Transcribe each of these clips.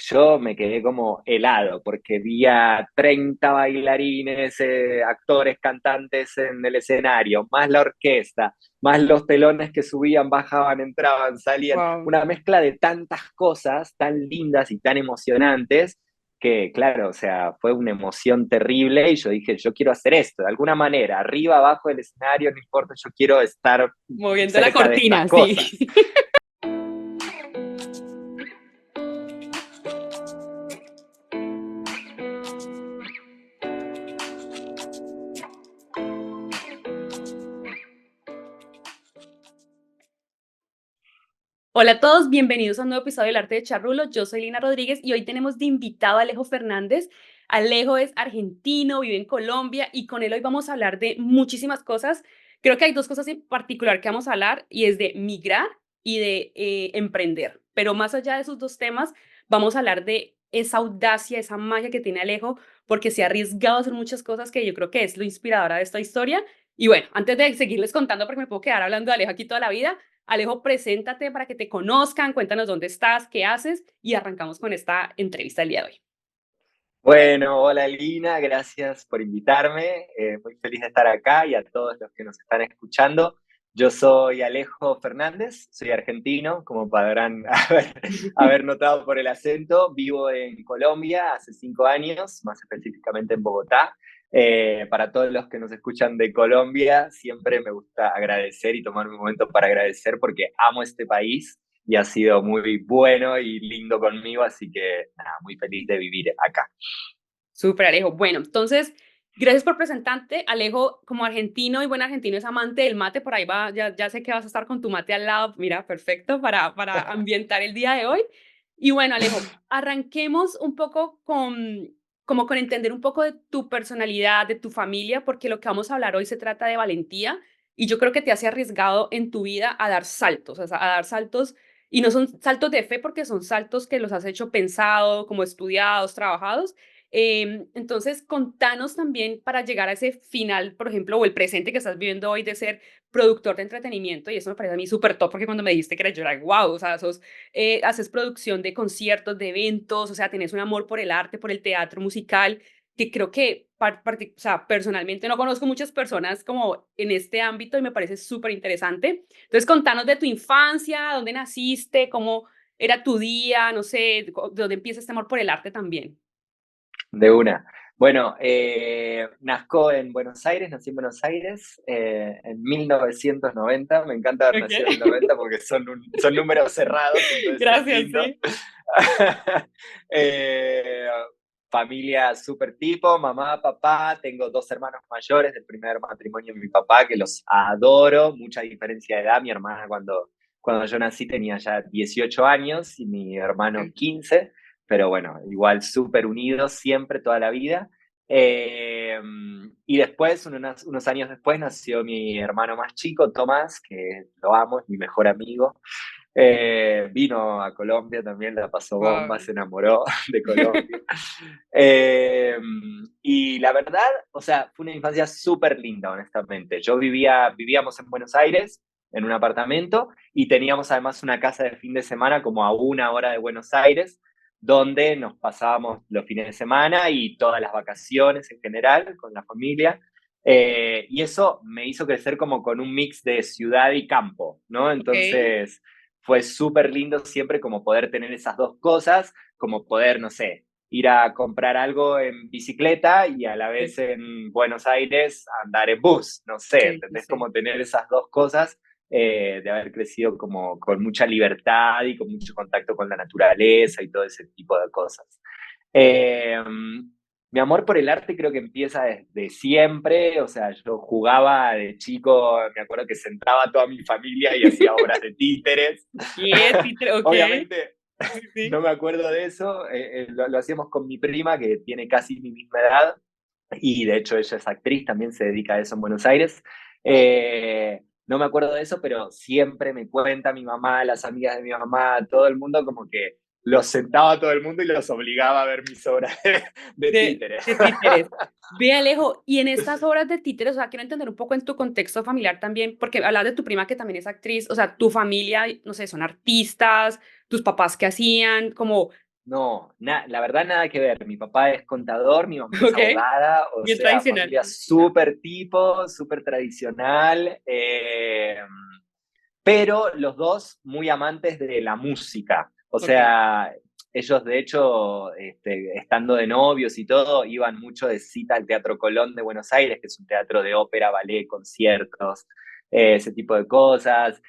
yo me quedé como helado porque vi a 30 bailarines, actores, cantantes en el escenario, más la orquesta, más los telones que subían, bajaban, entraban, salían, Wow. una mezcla de tantas cosas tan lindas y tan emocionantes que, claro, o sea, fue una emoción terrible y yo dije, yo quiero hacer esto, de alguna manera, arriba, abajo del escenario, no importa, yo quiero estar Moviendo la cerca de estas cortina, sí. cosas. Hola a todos, bienvenidos a un nuevo episodio del Arte de Charrulo. Yo soy Lina Rodríguez y hoy tenemos de invitado a Alejo Fernández. Alejo es argentino, vive en Colombia y con él hoy vamos a hablar de muchísimas cosas. Creo que hay dos cosas en particular que vamos a hablar y es de migrar y de emprender. Pero más allá de esos dos temas, vamos a hablar de esa audacia, esa magia que tiene Alejo, porque se ha arriesgado a hacer muchas cosas que yo creo que es lo inspiradora de esta historia. Y bueno, antes de seguirles contando, porque me puedo quedar hablando de Alejo aquí toda la vida, Alejo, preséntate para que te conozcan, cuéntanos dónde estás, qué haces y arrancamos con esta entrevista del día de hoy. Bueno, hola Lina, gracias por invitarme. Muy feliz de estar acá y a todos los que nos están escuchando. Yo soy Alejo Fernández, soy argentino, como podrán haber notado por el acento. Vivo en Colombia hace 5 años, más específicamente en Bogotá. Para todos los que nos escuchan de Colombia, siempre me gusta agradecer y tomar un momento para agradecer porque amo este país y ha sido muy bueno y lindo conmigo, así que nada, muy feliz de vivir acá. Súper, Alejo. Bueno, entonces, gracias por presentarte. Alejo, como argentino y buen argentino, es amante del mate. Por ahí va, ya sé que vas a estar con tu mate al lado. Mira, perfecto para ambientar el día de hoy. Y bueno, Alejo, arranquemos un poco como con entender un poco de tu personalidad, de tu familia, porque lo que vamos a hablar hoy se trata de valentía. Y yo creo que te has arriesgado en tu vida a dar saltos, o sea, a dar saltos. Y no son saltos de fe porque son saltos que los has hecho pensado, como estudiados, trabajados. Entonces, contanos también para llegar a ese final, por ejemplo, o el presente que estás viviendo hoy de ser productor de entretenimiento, y eso me parece a mí súper top, porque cuando me dijiste que era yo, era wow, o sea, haces producción de conciertos, de eventos, o sea, tenés un amor por el arte, por el teatro musical, que creo que, o sea, personalmente no conozco muchas personas como en este ámbito y me parece súper interesante. Entonces, contanos de tu infancia, dónde naciste, cómo era tu día, no sé, de dónde empieza este amor por el arte también. De una. Bueno, nazco en Buenos Aires, nací en Buenos Aires en 1990. Me encanta haber Ok. nacido en el 90 porque son números cerrados, entonces es Gracias, lindo. sí. Eh, Familia súper tipo, mamá, papá, tengo dos hermanos mayores del primer matrimonio de mi papá que los adoro, mucha diferencia de edad. Mi hermana cuando yo nací tenía ya 18 años y mi hermano Ok. 15, pero bueno, igual súper unidos siempre, toda la vida. Eh, y después, unos años después, nació mi hermano más chico, Tomás, que lo amo, es mi mejor amigo. Vino a Colombia también, la pasó bomba, Wow. se enamoró de Colombia. Eh, y la verdad, o sea, fue una infancia súper linda, honestamente. Vivíamos en Buenos Aires, en un apartamento, y teníamos además una casa de fin de semana como a 1 hora de Buenos Aires, donde nos pasábamos los fines de semana y todas las vacaciones en general con la familia. Y eso me hizo crecer como con un mix de ciudad y campo, ¿no? Ok, Entonces fue súper lindo siempre como poder tener esas dos cosas, como poder, no sé, ir a comprar algo en bicicleta y a la sí, vez en Buenos Aires andar en bus, no sé, sí, sí, ¿entendés? sí. Como tener esas dos cosas, de haber crecido como con mucha libertad y con mucho contacto con la naturaleza y todo ese tipo de cosas. Eh, Mi amor por el arte creo que empieza desde siempre, o sea, yo jugaba de chico, me acuerdo que sentaba a toda mi familia y hacía obras de títeres. Yes, Peter, ok. Obviamente Sí, no sí. me acuerdo de eso, lo hacíamos con mi prima que tiene casi mi misma edad y de hecho ella es actriz, también se dedica a eso en Buenos Aires. No me acuerdo de eso, pero siempre me cuenta mi mamá, las amigas de mi mamá, todo el mundo como que los sentaba a todo el mundo y los obligaba a ver mis obras de títere. De títeres. Ve, Alejo, y en estas obras de títeres, o sea, quiero entender un poco en tu contexto familiar también, porque hablas de tu prima que también es actriz, o sea, tu familia, no sé, son artistas, tus papás que hacían, como, no, la verdad nada que ver. Mi papá es contador, mi mamá es ¿Ok? abogada, o Bien sea, tradicional. familia súper tipo, súper tradicional, pero los dos muy amantes de la música. O Ok, sea, ellos de hecho, estando de novios y todo, iban mucho de cita al Teatro Colón de Buenos Aires, que es un teatro de ópera, ballet, conciertos, ese tipo de cosas.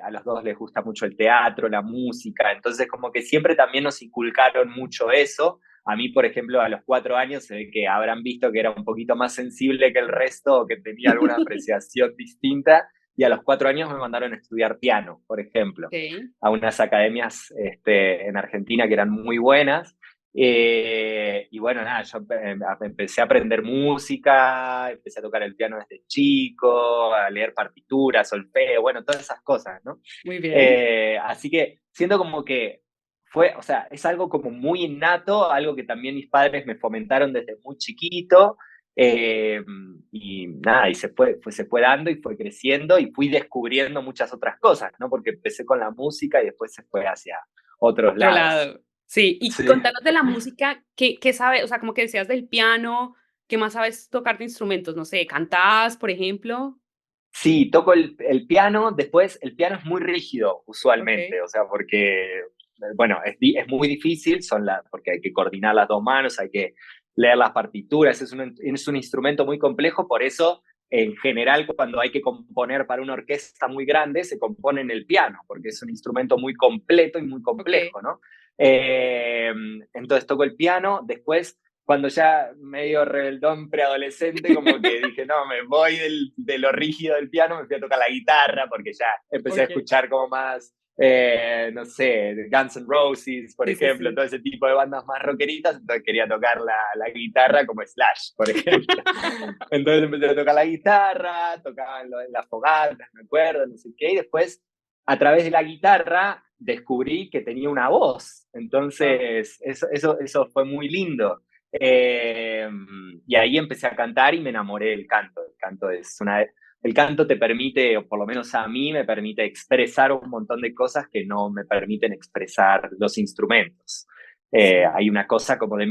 A los dos les gusta mucho el teatro, la música, entonces como que siempre también nos inculcaron mucho eso. A mí, por ejemplo, a los 4 años se ve que habrán visto que era un poquito más sensible que el resto o que tenía alguna apreciación distinta, y a los 4 años me mandaron a estudiar piano, por ejemplo, ok. a unas academias en Argentina que eran muy buenas. Y bueno, nada, yo empecé a aprender música, empecé a tocar el piano desde chico, a leer partituras, solfeo, bueno, todas esas cosas, ¿no? Muy bien. Así que siento como que fue, o sea, es algo como muy innato, algo que también mis padres me fomentaron desde muy chiquito. eh, y nada, y se fue dando y fue creciendo y fui descubriendo muchas otras cosas, ¿no? Porque empecé con la música y después se fue hacia otros Otro lados. lado. Sí, y Sí. contanos de la música, ¿qué sabes? O sea, como que decías del piano, ¿qué más sabes tocar de instrumentos? No sé, ¿cantás, por ejemplo? Sí, toco el piano, después el piano es muy rígido usualmente, Okey, o sea, porque, bueno, es muy difícil, porque hay que coordinar las dos manos, hay que leer las partituras, es un instrumento muy complejo, por eso en general cuando hay que componer para una orquesta muy grande se compone en el piano, porque es un instrumento muy completo y muy okey. complejo, ¿no? Eh, entonces toco el piano, después cuando ya medio rebeldón preadolescente, como que dije, no, me voy de lo rígido del piano, me fui a tocar la guitarra, porque ya empecé a Okey. escuchar como más, no sé, Guns N' Roses, por Sí, sí, ejemplo, sí. todo ese tipo de bandas más rockeritas, entonces quería tocar la guitarra como Slash, por ejemplo. Entonces empecé a tocar la guitarra, tocaba en las fogatas, me acuerdo, no sé qué, y después a través de la guitarra descubrí que tenía una voz. Guau. Entonces, eso fue muy lindo. Eh, y ahí empecé a cantar y me enamoré del canto. El canto te permite, o por lo menos a mí me permite expresar un montón de cosas que no me permiten expresar los instrumentos. Sí. Hay una cosa como de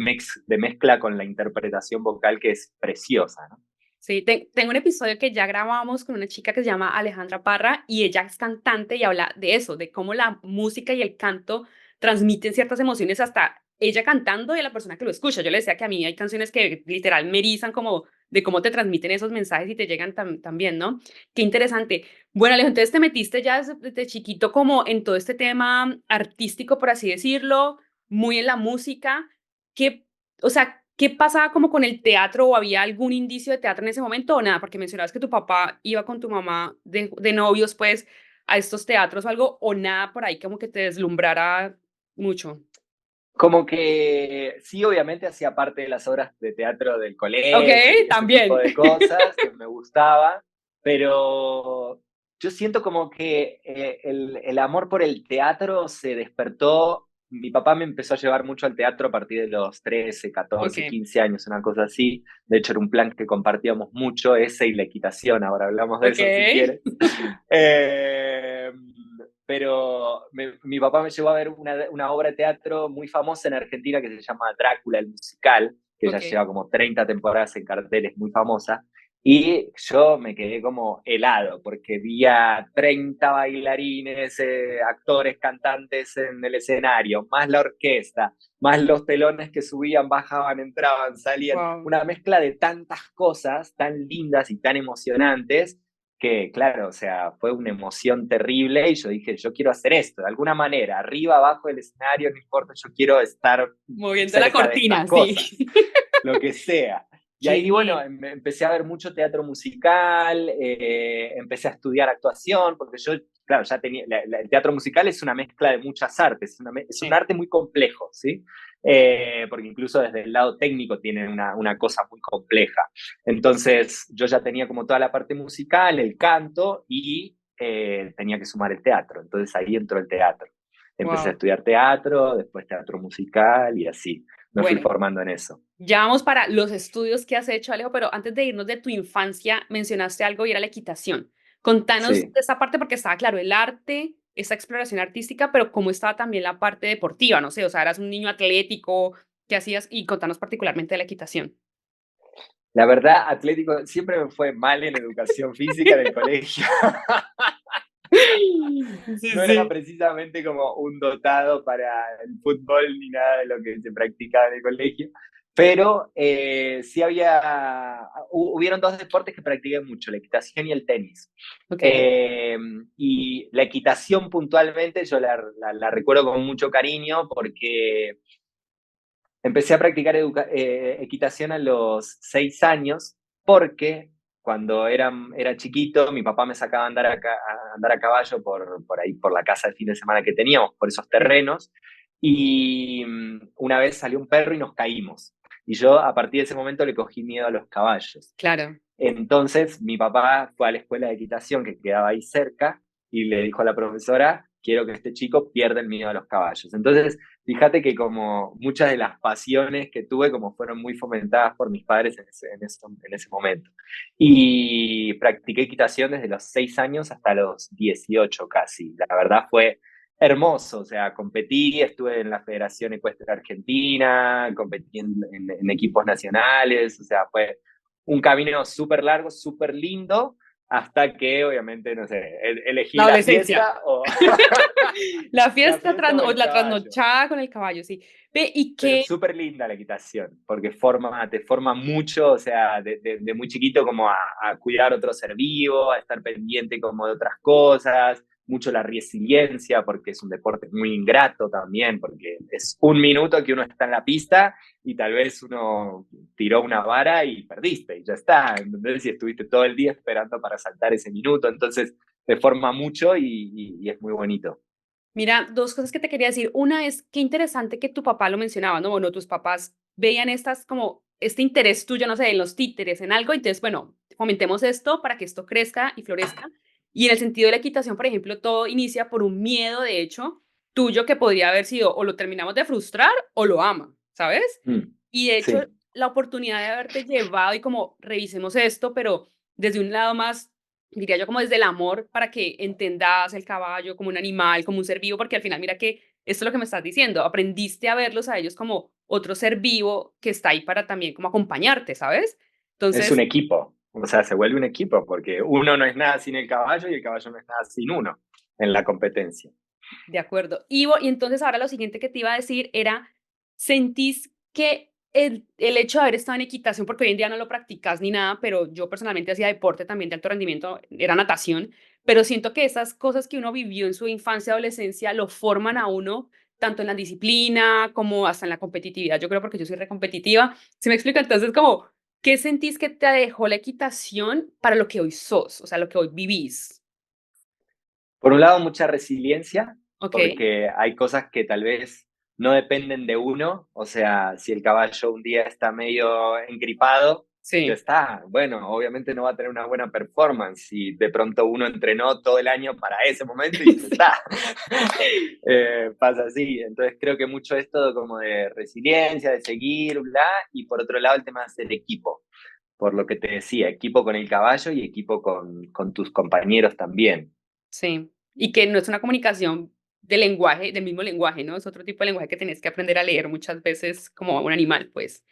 mezcla con la interpretación vocal que es preciosa, ¿no? Sí, tengo un episodio que ya grabamos con una chica que se llama Alejandra Parra y ella es cantante y habla de eso, de cómo la música y el canto transmiten ciertas emociones hasta ella cantando y a la persona que lo escucha. Yo le decía que a mí hay canciones que literal me erizan como de cómo te transmiten esos mensajes y te llegan también, ¿no? Qué interesante. Bueno, Alejo, entonces te metiste ya desde chiquito como en todo este tema artístico, por así decirlo, muy en la música. ¿Qué, o sea, qué pasaba como con el teatro o había algún indicio de teatro en ese momento o nada? Porque mencionabas que tu papá iba con tu mamá de novios, pues, a estos teatros o algo, o nada por ahí como que te deslumbrara mucho. Como que sí, obviamente hacía parte de las obras de teatro del colegio Okey, y ese tipo también. de cosas que me gustaba, pero yo siento como que el amor por el teatro se despertó. Mi papá me empezó a llevar mucho al teatro a partir de los 13, 14, Okey, 15 años, una cosa así. De hecho, era un plan que compartíamos mucho, ese y la equitación. Ahora hablamos de eso si okey, quieres. Eh, pero mi papá me llevó a ver una obra de teatro muy famosa en Argentina que se llama Drácula, el musical, que ya okey. lleva como 30 temporadas en carteles, muy famosa. Y yo me quedé como helado, porque vi a 30 bailarines, actores, cantantes en el escenario, más la orquesta, más los telones que subían, bajaban, entraban, salían. Guau. Una mezcla de tantas cosas tan lindas y tan emocionantes que, claro, o sea, fue una emoción terrible y yo dije, yo quiero hacer esto, de alguna manera, arriba, abajo del escenario, no importa, yo quiero estar Moviendo la cerca de estas cortina, sí. cosas, lo que sea. Y Qué ahí, bueno, bien. empecé a ver mucho teatro musical, empecé a estudiar actuación, porque yo, claro, ya tenía, el teatro musical es una mezcla de muchas artes, es un Sí. arte muy complejo, ¿sí? Porque incluso desde el lado técnico tiene una cosa muy compleja. Entonces yo ya tenía como toda la parte musical, el canto y tenía que sumar el teatro. Entonces ahí entró el teatro. Empecé a Guau. estudiar teatro, después teatro musical y así. Me fui Bueno, formando en eso. ya vamos para los estudios que has hecho, Alejo, pero antes de irnos de tu infancia, mencionaste algo y era la equitación. Contanos Sí. de esa parte porque estaba claro, el arte esa exploración artística, pero cómo estaba también la parte deportiva, no sé, o sea, eras un niño atlético, ¿qué hacías? Y contanos particularmente de la equitación. La verdad, Atlético siempre me fue mal en educación física en el colegio. Sí, No era sí. precisamente como un dotado para el fútbol ni nada de lo que se practicaba en el colegio, pero sí hubieron dos deportes que practiqué mucho, la equitación y el tenis. Ok, Eh, y la equitación puntualmente yo la recuerdo con mucho cariño porque empecé a practicar equitación a los 6 años porque cuando era chiquito mi papá me sacaba a andar a caballo por ahí, por la casa de fin de semana que teníamos, por esos sí, terrenos, y una vez salió un perro y nos caímos. Y yo a partir de ese momento le cogí miedo a los caballos. claro. Entonces mi papá fue a la escuela de equitación que quedaba ahí cerca y le dijo a la profesora, quiero que este chico pierda el miedo a los caballos. Entonces, fíjate que como muchas de las pasiones que tuve como fueron muy fomentadas por mis padres en ese momento. Y practiqué equitación desde los 6 años hasta los 18 casi. La verdad fue hermoso, o sea, competí, estuve en la Federación Ecuestre Argentina, competí en equipos nacionales, o sea, fue un camino súper largo, súper lindo, hasta que obviamente, no sé, elegí La la adolescencia. fiesta o La la fiesta fiesta o o el la caballo. trasnochada con el caballo, sí. Ve, ¿y Pero qué? súper linda la equitación, porque te forma mucho, o sea, de muy chiquito como a cuidar otro ser vivo, a estar pendiente como de otras cosas, mucho la resiliencia, porque es un deporte muy ingrato también, porque es un minuto que uno está en la pista y tal vez uno tiró una vara y perdiste y ya está, ¿entendés? Y estuviste todo el día esperando para saltar ese minuto, entonces te forma mucho y es muy bonito. Mira, dos cosas que te quería decir. Una es, qué interesante que tu papá lo mencionaba, ¿no? Bueno, tus papás veían estas como este interés tuyo, no sé, en los títeres, en algo, entonces, bueno, fomentemos esto para que esto crezca y florezca. Y en el sentido de la equitación, por ejemplo, todo inicia por un miedo, de hecho, tuyo que podría haber sido o lo terminamos de frustrar o lo ama, ¿sabes? Mm, Y de hecho, sí. la oportunidad de haberte llevado y como revisemos esto, pero desde un lado más, diría yo, como desde el amor, para que entendas el caballo como un animal, como un ser vivo, porque al final, mira que esto es lo que me estás diciendo, aprendiste a verlos a ellos como otro ser vivo que está ahí para también como acompañarte, ¿sabes? Es un Entonces, equipo, o sea, se vuelve un equipo, porque uno no es nada sin el caballo y el caballo no es nada sin uno en la competencia. de acuerdo. Y entonces ahora lo siguiente que te iba a decir era, ¿sentís que el hecho de haber estado en equitación, porque hoy en día no lo practicas ni nada, pero yo personalmente hacía deporte también de alto rendimiento, era natación, pero siento que esas cosas que uno vivió en su infancia, adolescencia, lo forman a uno tanto en la disciplina como hasta en la competitividad. Yo creo porque yo soy recompetitiva. ¿Se me explica? Entonces, como, ¿qué sentís que te dejó la equitación para lo que hoy sos? O sea, lo que hoy vivís. Por un lado, mucha resiliencia, ¿Ok? porque hay cosas que tal vez no dependen de uno, o sea, si el caballo un día está medio engripado, ya Sí. está, bueno, obviamente no va a tener una buena performance si de pronto uno entrenó todo el año para ese momento y ya Sí. está. Pasa así, entonces creo que mucho esto como de resiliencia, de seguir, bla, y por otro lado el tema de ser equipo, por lo que te decía, equipo con el caballo y equipo con tus compañeros también. Sí, y que no es una comunicación de lenguaje, del mismo lenguaje, ¿no? Es otro tipo de lenguaje que tenés que aprender a leer muchas veces como un animal, pues.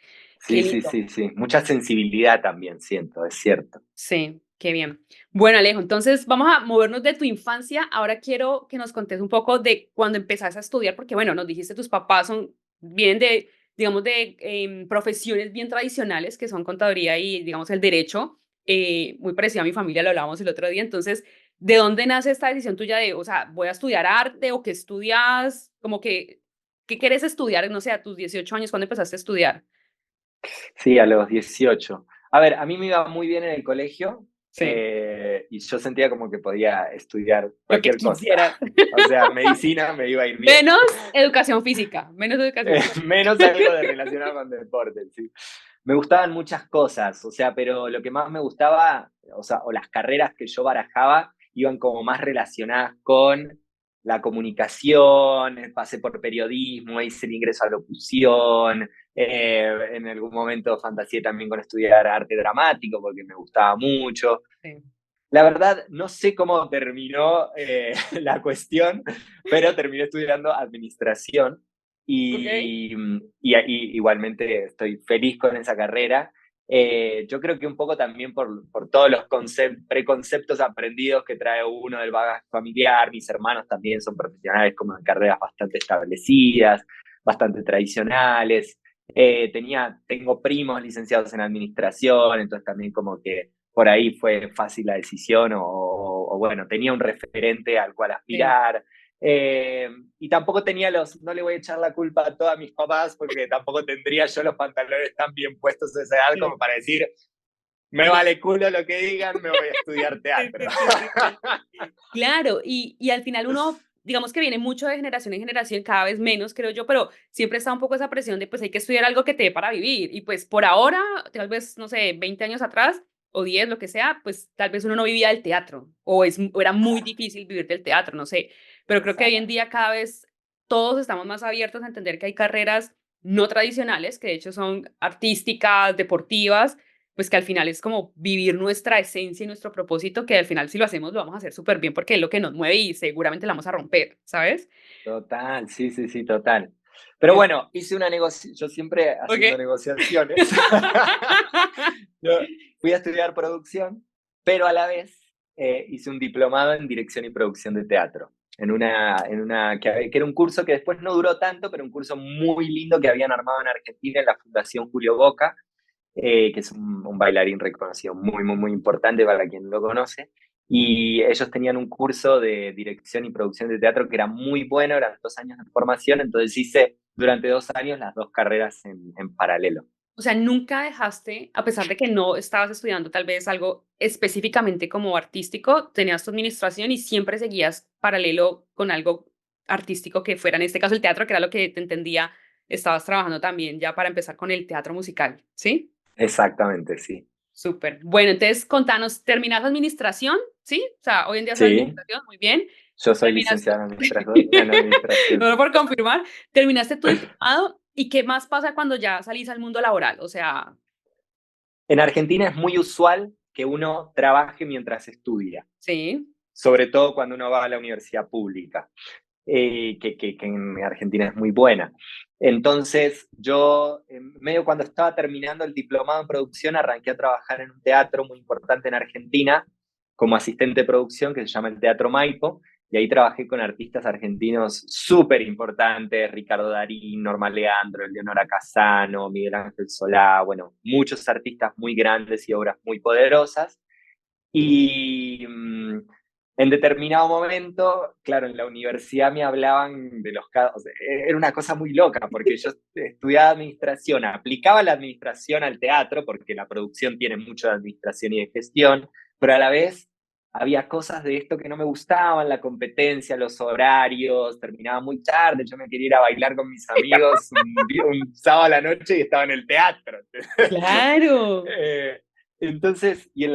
Qué Sí, sí, lindo. sí, sí. Mucha sensibilidad también siento, es cierto. Sí, qué bien. Bueno, Alejo, entonces vamos a movernos de tu infancia. Ahora quiero que nos contes un poco de cuando empezaste a estudiar, porque bueno, nos dijiste tus papás vienen de, digamos, de profesiones bien tradicionales, que son contaduría y, digamos, el derecho, muy parecido a mi familia, lo hablábamos el otro día. Entonces, ¿de dónde nace esta decisión tuya de, o sea, voy a estudiar arte o qué estudias? Como que, ¿qué quieres estudiar? No sé, a tus 18 años, ¿cuándo empezaste a estudiar? Sí, a los 18. A ver, a mí me iba muy bien en el colegio Sí, y yo sentía como que podía estudiar lo que cualquier cosa. quisieras. O sea, medicina me iba a ir bien. Menos educación física, menos educación física. Menos algo de relacionado con deporte, sí. Me gustaban muchas cosas, o sea, pero lo que más me gustaba, o sea, o las carreras que yo barajaba, iban como más relacionadas con la comunicación, pasé por periodismo, hice el ingreso a locución, en algún momento fantaseé también con estudiar arte dramático porque me gustaba mucho. Sí. La verdad, no sé cómo terminó la cuestión, pero terminé estudiando administración ¿Ok? y igualmente estoy feliz con esa carrera. Yo creo que un poco también por todos los preconceptos aprendidos que trae uno del bagaje familiar. Mis hermanos también son profesionales como en carreras bastante establecidas, bastante tradicionales. Tengo primos licenciados en administración, entonces también como que por ahí fue fácil la decisión o bueno, tenía un referente al cual Sí. aspirar. Y tampoco tenía no le voy a echar la culpa a todos mis papás porque tampoco tendría yo los pantalones tan bien puestos a esa edad como Sí. para decir, me vale culo lo que digan, me voy a estudiar Sí, teatro. sí, sí, sí, sí. Claro, y al final uno, digamos que viene mucho de generación en generación, cada vez menos, creo yo, pero siempre está un poco esa presión de, pues, hay que estudiar algo que te dé para vivir. Y, pues, por ahora, tal vez, no sé, 20 años atrás o 10 lo que sea, pues, tal vez uno no vivía del teatro o era muy difícil vivir del teatro, no sé. Pero creo que hoy en Exacto. día cada vez todos estamos más abiertos a entender que hay carreras no tradicionales, que de hecho son artísticas, deportivas, pues que al final es como vivir nuestra esencia y nuestro propósito, que al final si lo hacemos lo vamos a hacer súper bien porque es lo que nos mueve y seguramente la vamos a romper, ¿sabes? Total, sí, sí, sí, total. Pero Es bueno, hice una negociación, yo siempre haciendo okey. negociaciones. Yo fui a estudiar producción, pero a la vez hice un diplomado en dirección y producción de teatro, que era un curso que después no duró tanto, pero un curso muy lindo que habían armado en Argentina en la Fundación Julio Boca, que es un bailarín reconocido muy, muy, muy importante para quien lo conoce. Y ellos tenían un curso de dirección y producción de teatro que era muy bueno, eran 2 años de formación, entonces hice durante 2 años las dos carreras en paralelo. O sea, nunca dejaste, a pesar de que no estabas estudiando tal vez algo específicamente como artístico, tenías tu administración y siempre seguías paralelo con algo artístico que fuera, en este caso, el teatro, que era lo que te entendía, estabas trabajando también ya para empezar con el teatro musical, ¿sí? Exactamente, sí. Súper. Bueno, entonces contanos, ¿terminas administración? ¿Sí? O sea, hoy en día es Sí, administración, muy bien. yo soy Terminaste, licenciado en administración. solo por confirmar, terminaste tu diplomado y ¿qué más pasa cuando ya salís al mundo laboral? O sea, En Argentina es muy usual que uno trabaje mientras estudia, sí, sobre todo cuando uno va a la universidad pública. Que en Argentina es muy buena. Entonces, yo, medio cuando estaba terminando el diplomado en producción, arranqué a trabajar en un teatro muy importante en Argentina como asistente de producción que se llama el Teatro Maipo, y ahí trabajé con artistas argentinos súper importantes, Ricardo Darín, Norma Leandro, Eleonora Casano, Miguel Ángel Solá, bueno, muchos artistas muy grandes y obras muy poderosas. Y en determinado momento, claro, en la universidad me hablaban de los casos, era una cosa muy loca, porque yo estudiaba administración, aplicaba la administración al teatro, porque la producción tiene mucho de administración y de gestión, pero a la vez había cosas de esto que no me gustaban, la competencia, los horarios, terminaba muy tarde, yo me quería ir a bailar con mis amigos un sábado a la noche y estaba en el teatro. claro. Eh, entonces, y en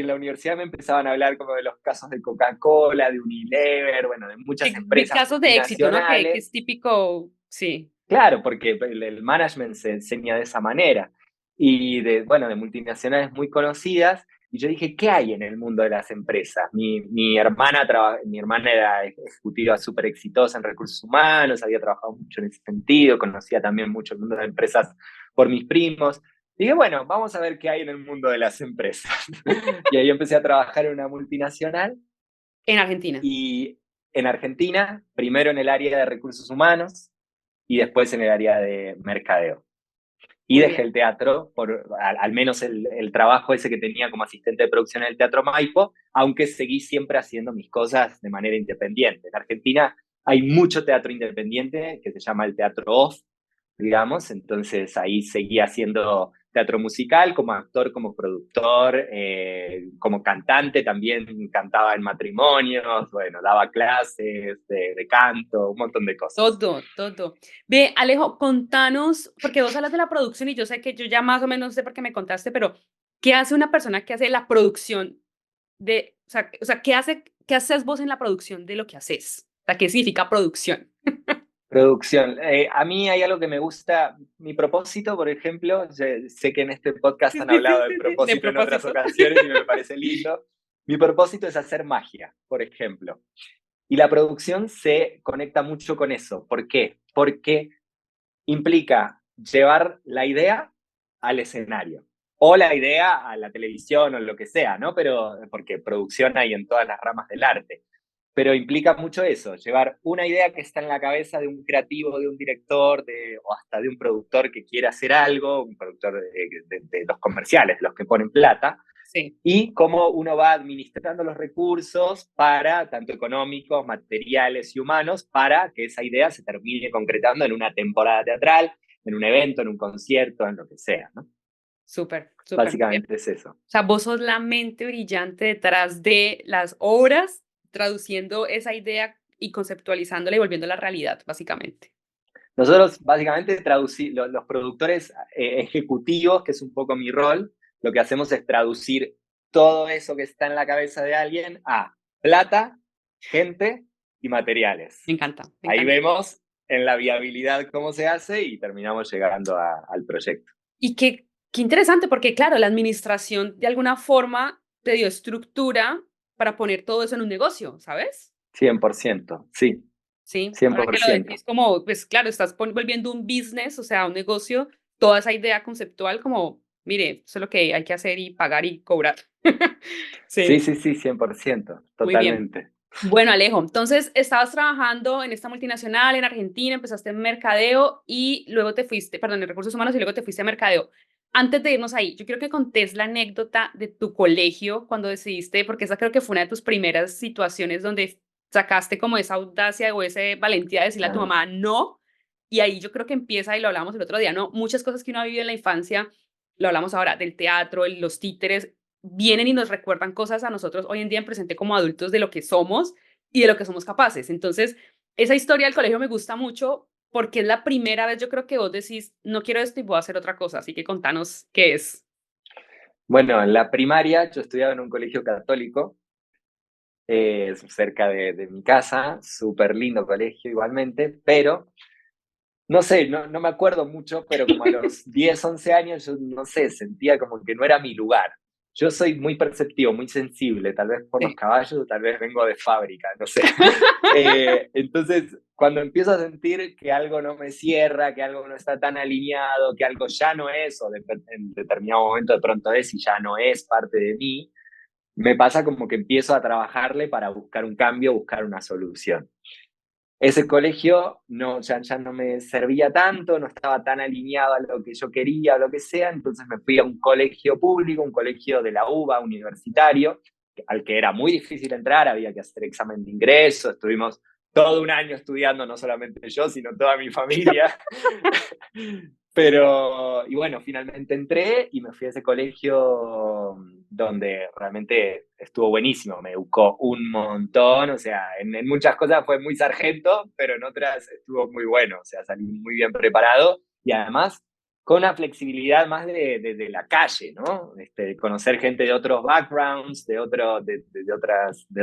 la universidad me empezaban a hablar como de los casos de Coca-Cola, de Unilever, bueno, de muchas De empresas casos de éxito, ¿no? Que es multinacionales. típico, sí. Claro, porque el management se enseña de esa manera. Y bueno, de multinacionales muy conocidas. Y yo dije, ¿qué hay en el mundo de las empresas? Mi hermana era ejecutiva súper exitosa en recursos humanos, había trabajado mucho en ese sentido, conocía también mucho el mundo de las empresas por mis primos. Dije, bueno, vamos a ver qué hay en el mundo de las empresas. Y ahí empecé a trabajar en una multinacional En Argentina. y en Argentina, primero en el área de recursos humanos y después en el área de mercadeo. Y Muy dejé bien. el teatro, al menos el trabajo ese que tenía como asistente de producción en el Teatro Maipo, aunque seguí siempre haciendo mis cosas de manera independiente. En Argentina hay mucho teatro independiente que se llama el teatro off, digamos, entonces ahí seguí haciendo teatro musical como actor, como productor, como cantante, también cantaba en matrimonios, bueno, daba clases de canto, un montón de cosas. Todo, todo. Ve, Alejo, contanos, porque vos hablas de la producción y yo sé que yo ya más o menos sé por qué me contaste, pero ¿qué hace una persona que hace la producción de, o sea, qué haces vos en la producción de lo que haces? O sea, ¿qué significa producción? Producción. A mí hay algo que me gusta, mi propósito, por ejemplo, sé que en este podcast Sí, han sí, hablado sí, de sí, sí. De propósito en otras propósito. ocasiones y me parece lindo. Mi propósito es hacer magia, por ejemplo. Y la producción se conecta mucho con eso. ¿Por qué? Porque implica llevar la idea al escenario o la idea a la televisión o lo que sea, ¿no? Pero porque producción hay en todas las ramas del arte. Pero implica mucho eso, llevar una idea que está en la cabeza de un creativo, de un director, o hasta de un productor que quiere hacer algo, un productor de los comerciales, los que ponen plata, Sí. y cómo uno va administrando los recursos para, tanto económicos, materiales y humanos, para que esa idea se termine concretando en una temporada teatral, en un evento, en un concierto, en lo que sea, ¿no? Súper, súper muy bien. Básicamente es eso. O sea, vos sos la mente brillante detrás de las obras, traduciendo esa idea y conceptualizándola y volviéndola realidad, básicamente. Nosotros básicamente los productores ejecutivos, que es un poco mi rol, lo que hacemos es traducir todo eso que está en la cabeza de alguien a plata, gente y materiales. Me encanta, me Ahí encanta. vemos en la viabilidad cómo se hace y terminamos llegando al proyecto. Y qué interesante, porque claro, la administración de alguna forma te dio estructura para poner todo eso en un negocio, ¿sabes? 100%, sí, Sí, cien ahora que por lo decís ciento. como, pues claro, estás volviendo un business, o sea, un negocio, toda esa idea conceptual como, mire, eso es lo que hay que hacer y pagar y cobrar. Sí, Sí, sí, sí, 100%, muy bien. totalmente. Bueno, Alejo, entonces estabas trabajando en esta multinacional en Argentina, empezaste en mercadeo y luego te fuiste, perdón, en recursos humanos y luego te fuiste a mercadeo. Antes de irnos ahí, yo quiero que contés la anécdota de tu colegio cuando decidiste, porque esa creo que fue una de tus primeras situaciones donde sacaste como esa audacia o esa valentía de decirle a tu Ah, mamá no. Y ahí yo creo que empieza, y lo hablamos el otro día, ¿no? Muchas cosas que uno ha vivido en la infancia, lo hablamos ahora, del teatro, los títeres, vienen y nos recuerdan cosas a nosotros hoy en día en presente como adultos de lo que somos y de lo que somos capaces. Entonces, esa historia del colegio me gusta mucho porque es la primera vez yo creo que vos decís, no quiero esto y voy a hacer otra cosa. Así que contanos qué es. bueno, en la primaria yo estudiaba en un colegio católico cerca de mi casa, súper lindo colegio igualmente, pero no sé, no me acuerdo mucho, pero como a los 10 11 años, yo no sé, sentía como que no era mi lugar. Yo soy muy perceptivo, muy sensible, tal vez por los Sí. caballos, o tal vez vengo de fábrica, no sé. Entonces, cuando empiezo a sentir que algo no me cierra, que algo no está tan alineado, que algo ya no es, o en determinado momento de pronto es y ya no es parte de mí, me pasa como que empiezo a trabajarle para buscar un cambio, buscar una solución. Ese colegio no, ya no me servía tanto, no estaba tan alineado a lo que yo quería o lo que sea, entonces me fui a un colegio público, un colegio de la UBA, universitario, al que era muy difícil entrar, había que hacer examen de ingreso, estuvimos todo un año estudiando, no solamente yo, sino toda mi familia. Pero, y bueno, finalmente entré y me fui a ese colegio donde realmente estuvo buenísimo, me educó un montón, o sea, en muchas cosas fue muy sargento, pero en otras estuvo muy bueno, o sea, salí muy bien preparado y además con una flexibilidad más de la calle, ¿no? Conocer gente de otros backgrounds, de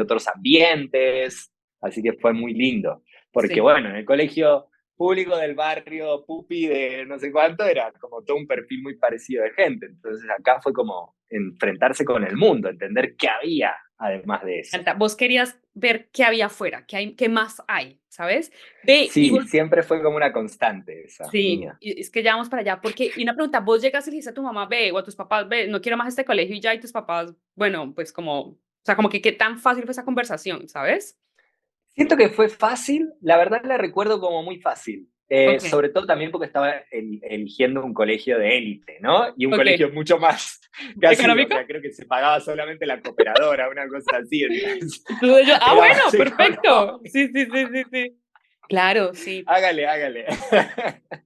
otros ambientes, así que fue muy lindo, porque Sí. bueno, en el colegio público del barrio, pupi de no sé cuánto, era como todo un perfil muy parecido de gente. Entonces acá fue como enfrentarse con el mundo, entender qué había además de eso. Vos querías ver qué había afuera, qué hay, qué más hay, ¿sabes? Ve, y Sí, siempre fue como una constante esa sí, mía. y es que ya vamos para allá, porque, y una pregunta, vos llegas y le dices a tu mamá, ve, o a tus papás, ve, no quiero más este colegio y ya, y tus papás, bueno, pues como, o sea, como que qué tan fácil fue esa conversación, ¿sabes? Siento que fue fácil, la verdad la recuerdo como muy fácil. Ok, Sobre todo también porque estaba eligiendo un colegio de élite, ¿no? Y un ok. colegio mucho más, casi, o ¿Económico? sea, creo que se pagaba solamente la cooperadora, una cosa así, entonces Entonces yo, ah, era más bueno, perfecto. económico. Sí, sí, sí, sí, sí. Claro, sí. Hágale, hágale.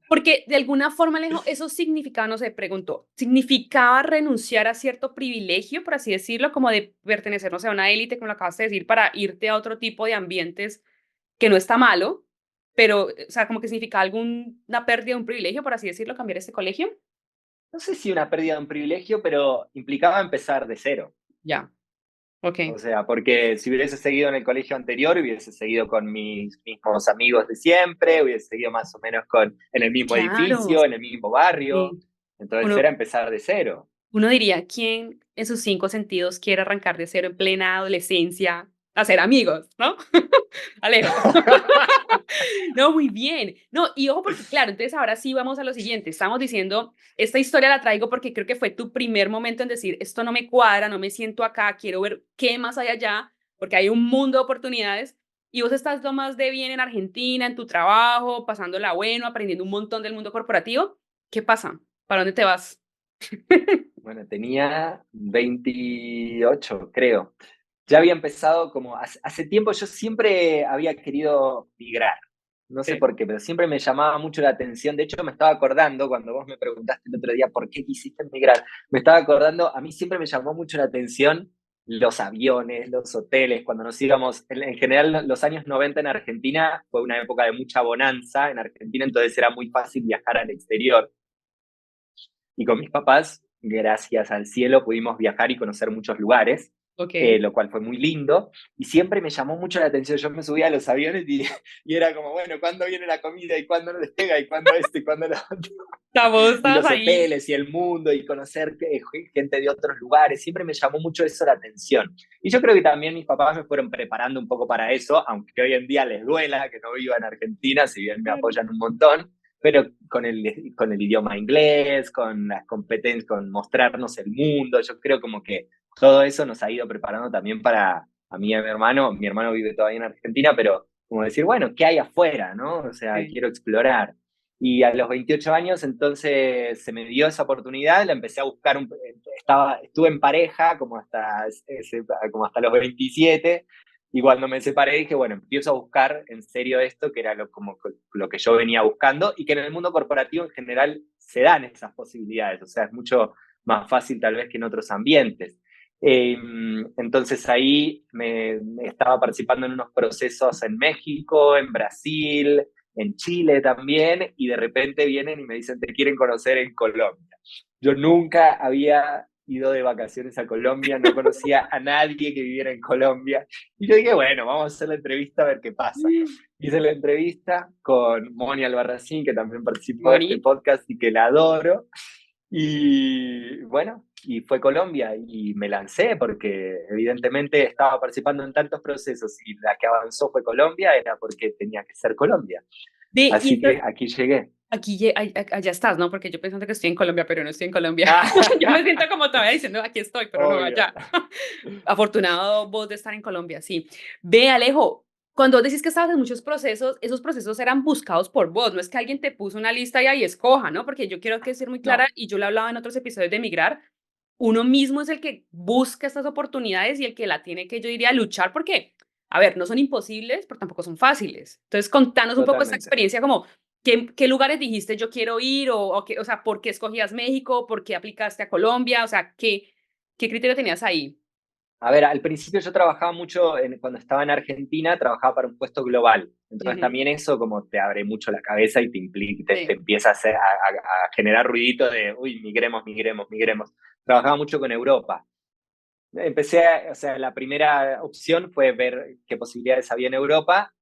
Porque de alguna forma, Alejo, eso significaba, no sé, preguntó, ¿significaba renunciar a cierto privilegio, por así decirlo, como de pertenecer, no sé, a una élite, como lo acabas de decir, para irte a otro tipo de ambientes que no está malo, pero, o sea, como que significaba alguna pérdida de un privilegio, por así decirlo, cambiar este colegio? No sé si una pérdida de un privilegio, pero implicaba empezar de cero. Ya, ok. O sea, porque si hubiese seguido en el colegio anterior, hubiese seguido con mis mismos amigos de siempre, hubiese seguido más o menos en el mismo Claro, edificio, en el mismo barrio. sí. Entonces Uno, era empezar de cero. uno diría, ¿quién? en sus 5 sentidos quiere arrancar de cero en plena adolescencia a ser amigos, ¿no? Alejo. No, muy bien. No, y ojo, porque claro, entonces ahora sí vamos a lo siguiente. Estamos diciendo, esta historia la traigo porque creo que fue tu primer momento en decir, esto no me cuadra, no me siento acá, quiero ver qué más hay allá, porque hay un mundo de oportunidades. Y vos estás lo más de bien en Argentina, en tu trabajo, pasándola bueno, aprendiendo un montón del mundo corporativo. ¿Qué pasa? ¿Para dónde te vas? Bueno, tenía 28, creo. Ya había empezado como hace tiempo, yo siempre había querido migrar. No sé Sí. por qué, pero siempre me llamaba mucho la atención. De hecho, me estaba acordando cuando vos me preguntaste el otro día por qué quisiste migrar. Me estaba acordando, a mí siempre me llamó mucho la atención los aviones, los hoteles, cuando nos íbamos, en general los años 90 en Argentina fue una época de mucha bonanza en Argentina, entonces era muy fácil viajar al exterior. Y con mis papás, gracias al cielo, pudimos viajar y conocer muchos lugares, Ok. lo cual fue muy lindo. Y siempre me llamó mucho la atención. Yo me subía a los aviones y era como, bueno, ¿cuándo viene la comida? ¿Y cuándo no despega? ¿Y cuándo esto? ¿Y cuándo lo otro? Vos Y estabas los ahí. hoteles y el mundo y conocer gente de otros lugares. Siempre me llamó mucho eso la atención. Y yo creo que también mis papás me fueron preparando un poco para eso, aunque hoy en día les duela que no viva en Argentina, si bien me Claro. apoyan un montón, pero con el idioma inglés, con las competencias, con mostrarnos el mundo, yo creo como que todo eso nos ha ido preparando también para a mí y a mi hermano vive todavía en Argentina, pero como decir, bueno, ¿qué hay afuera, no? O sea, Sí. quiero explorar. Y a los 28 años entonces se me dio esa oportunidad, la empecé a buscar, estuve en pareja como hasta los 27, y cuando me separé dije, bueno, empiezo a buscar en serio esto, que era como lo que yo venía buscando, y que en el mundo corporativo en general se dan esas posibilidades, o sea, es mucho más fácil tal vez que en otros ambientes. Entonces ahí me estaba participando en unos procesos en México, en Brasil, en Chile también, y de repente vienen y me dicen, te quieren conocer en Colombia. Yo nunca había ido de vacaciones a Colombia, no conocía a nadie que viviera en Colombia, y yo dije, bueno, vamos a hacer la entrevista a ver qué pasa. Hice la entrevista con Moni Albarracín, que también participó de este Moni. podcast y que la adoro, y bueno, y fue Colombia y me lancé porque evidentemente estaba participando en tantos procesos y la que avanzó fue Colombia, era porque tenía que ser Colombia. Y Así que entonces, aquí llegué. aquí, allá estás, ¿no? Porque yo pensando que estoy en Colombia, pero no estoy en Colombia. Yo me siento Ah, como todavía diciendo, aquí estoy, pero no obvio. allá. Afortunado vos de estar en Colombia, sí. Ve, Alejo, cuando vos decís que estabas en muchos procesos, esos procesos eran buscados por vos, no es que alguien te puso una lista y ahí escoja, ¿no? Porque yo quiero que ser muy clara, No, y yo lo hablaba en otros episodios de Migrar, uno mismo es el que busca estas oportunidades y el que la tiene que, yo diría, luchar, porque, a ver, no son imposibles, pero tampoco son fáciles. Entonces, contanos un poco esta totalmente. experiencia, como, ¿qué lugares dijiste yo quiero ir? O sea, ¿por qué escogías México? ¿Por qué aplicaste a Colombia? O sea, ¿qué criterio tenías ahí? A ver, al principio yo trabajaba mucho, cuando estaba en Argentina, trabajaba para un puesto global. Entonces Ujú. también eso como te abre mucho la cabeza y te Sí. empieza a generar ruidito de, uy, migremos, migremos, migremos. Trabajaba mucho con Europa. O sea, la primera opción fue ver qué posibilidades había en Europa.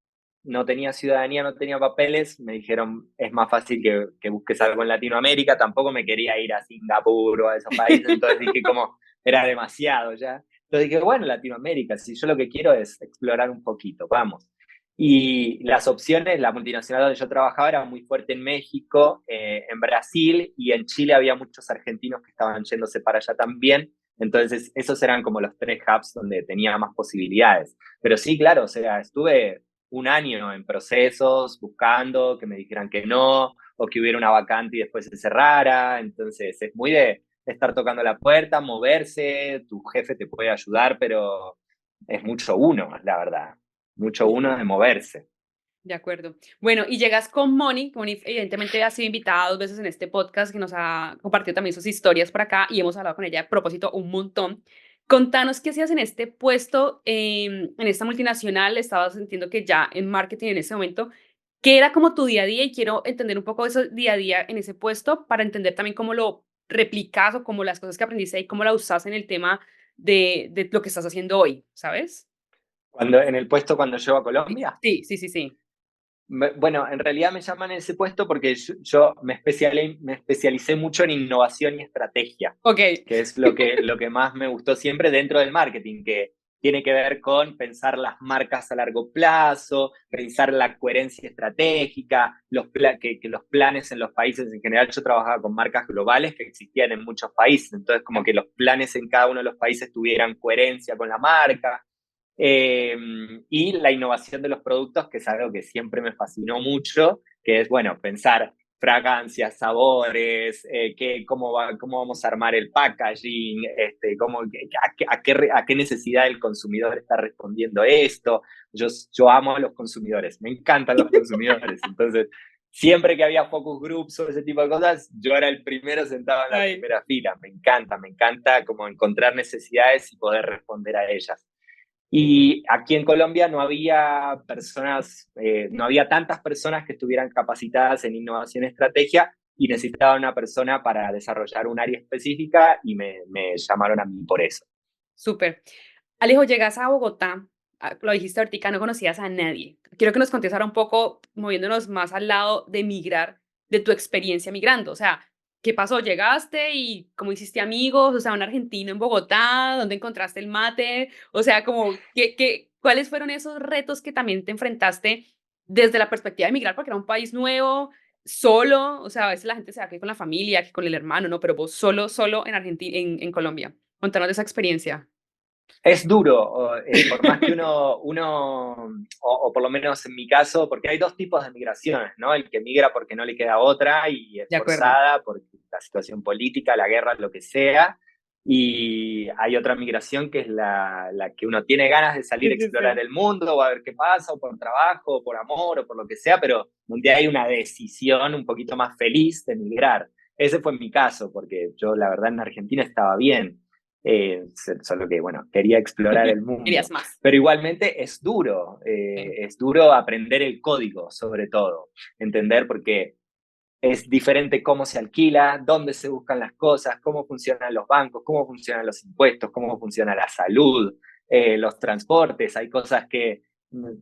No tenía ciudadanía, no tenía papeles. Me dijeron, es más fácil que busques algo en Latinoamérica. Tampoco me quería ir a Singapur o a esos países. Entonces dije, como era demasiado ya. Entonces dije, bueno, Latinoamérica, si yo lo que quiero es explorar un poquito, vamos. Y las opciones, la multinacional donde yo trabajaba era muy fuerte en México, en Brasil y en Chile había muchos argentinos que estaban yéndose para allá también. Entonces, esos eran como los tres hubs donde tenía más posibilidades. Pero sí, claro, o sea, estuve un año en procesos, buscando que me dijeran que no, o que hubiera una vacante y después se cerrara. Entonces, es muy de estar tocando la puerta, moverse, tu jefe te puede ayudar, pero es mucho uno, la verdad. Mucho uno de moverse. De acuerdo. Bueno, y llegas con Moni. Moni evidentemente ha sido invitada 2 veces en este podcast, que nos ha compartido también sus historias por acá y hemos hablado con ella a propósito un montón. Contanos qué hacías en este puesto, en esta multinacional. Estabas, entiendo que ya en marketing en ese momento. ¿Qué era como tu día a día? Y quiero entender un poco eso día a día en ese puesto para entender también cómo lo replicas o cómo las cosas que aprendiste y cómo la usas en el tema de lo que estás haciendo hoy, ¿sabes? En el puesto cuando llego a Sí, Colombia, sí, sí, sí, sí. Bueno, en realidad me llaman a ese puesto porque yo me especialicé mucho en innovación y estrategia, Ok, que es lo que más me gustó siempre dentro del marketing, que tiene que ver con pensar las marcas a largo plazo, pensar la coherencia estratégica, que los planes en los países en general. Yo trabajaba con marcas globales que existían en muchos países, entonces como que los planes en cada uno de los países tuvieran coherencia con la marca. Eh, y la innovación de los productos, que es algo que siempre me fascinó mucho, que es, bueno, pensar fragancias, sabores, cómo vamos a armar el packaging, a qué necesidad del consumidor está respondiendo esto. Yo amo a los consumidores, me encantan los consumidores, entonces siempre que había focus groups o ese tipo de cosas, yo era el primero sentado en la ay, primera fila. Me encanta como encontrar necesidades y poder responder a ellas. Y aquí en Colombia no había no había tantas personas que estuvieran capacitadas en innovación y estrategia y necesitaba una persona para desarrollar un área específica y me llamaron a mí por eso. súper. Alejo, llegas a Bogotá, lo dijiste ahorita, no conocías a nadie. Quiero que nos contes ahora un poco, moviéndonos más al lado de migrar, de tu experiencia migrando. O sea, ¿qué pasó? ¿Llegaste y cómo hiciste amigos? O sea, un argentino en Bogotá, ¿dónde encontraste el mate? O sea, como, ¿cuáles fueron esos retos que también te enfrentaste desde la perspectiva de migrar? Porque era un país nuevo, solo, o sea, a veces la gente se va aquí con la familia, aquí con el hermano, ¿no? Pero vos solo en Argentina, en Colombia. Contanos de esa experiencia. Es duro, por más que o por lo menos en mi caso, porque hay dos tipos de migraciones, ¿no? El que migra porque no le queda otra y es De acuerdo. forzada por la situación política, la guerra, lo que sea. Y hay otra migración que es la que uno tiene ganas de salir a Sí, sí, explorar sí. el mundo o a ver qué pasa, o por trabajo, o por amor, o por lo que sea, pero donde hay una decisión un poquito más feliz de migrar. Ese fue mi caso, porque yo la verdad en Argentina estaba bien, solo que, bueno, quería explorar el Querías mundo. más. Pero igualmente Sí. es duro aprender el código, sobre todo, entender porque es diferente cómo se alquila, dónde se buscan las cosas, cómo funcionan los bancos, cómo funcionan los impuestos, cómo funciona la salud, los transportes. Hay cosas que,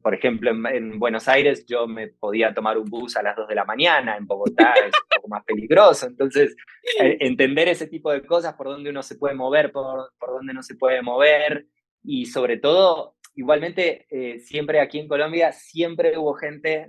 por ejemplo, Buenos Aires yo me podía tomar un bus a las 2 de la mañana, en Bogotá es un poco más peligroso. Entonces, entender ese tipo de cosas, por dónde uno se puede mover, por dónde no se puede mover, y sobre todo igualmente, siempre aquí en Colombia, siempre hubo gente,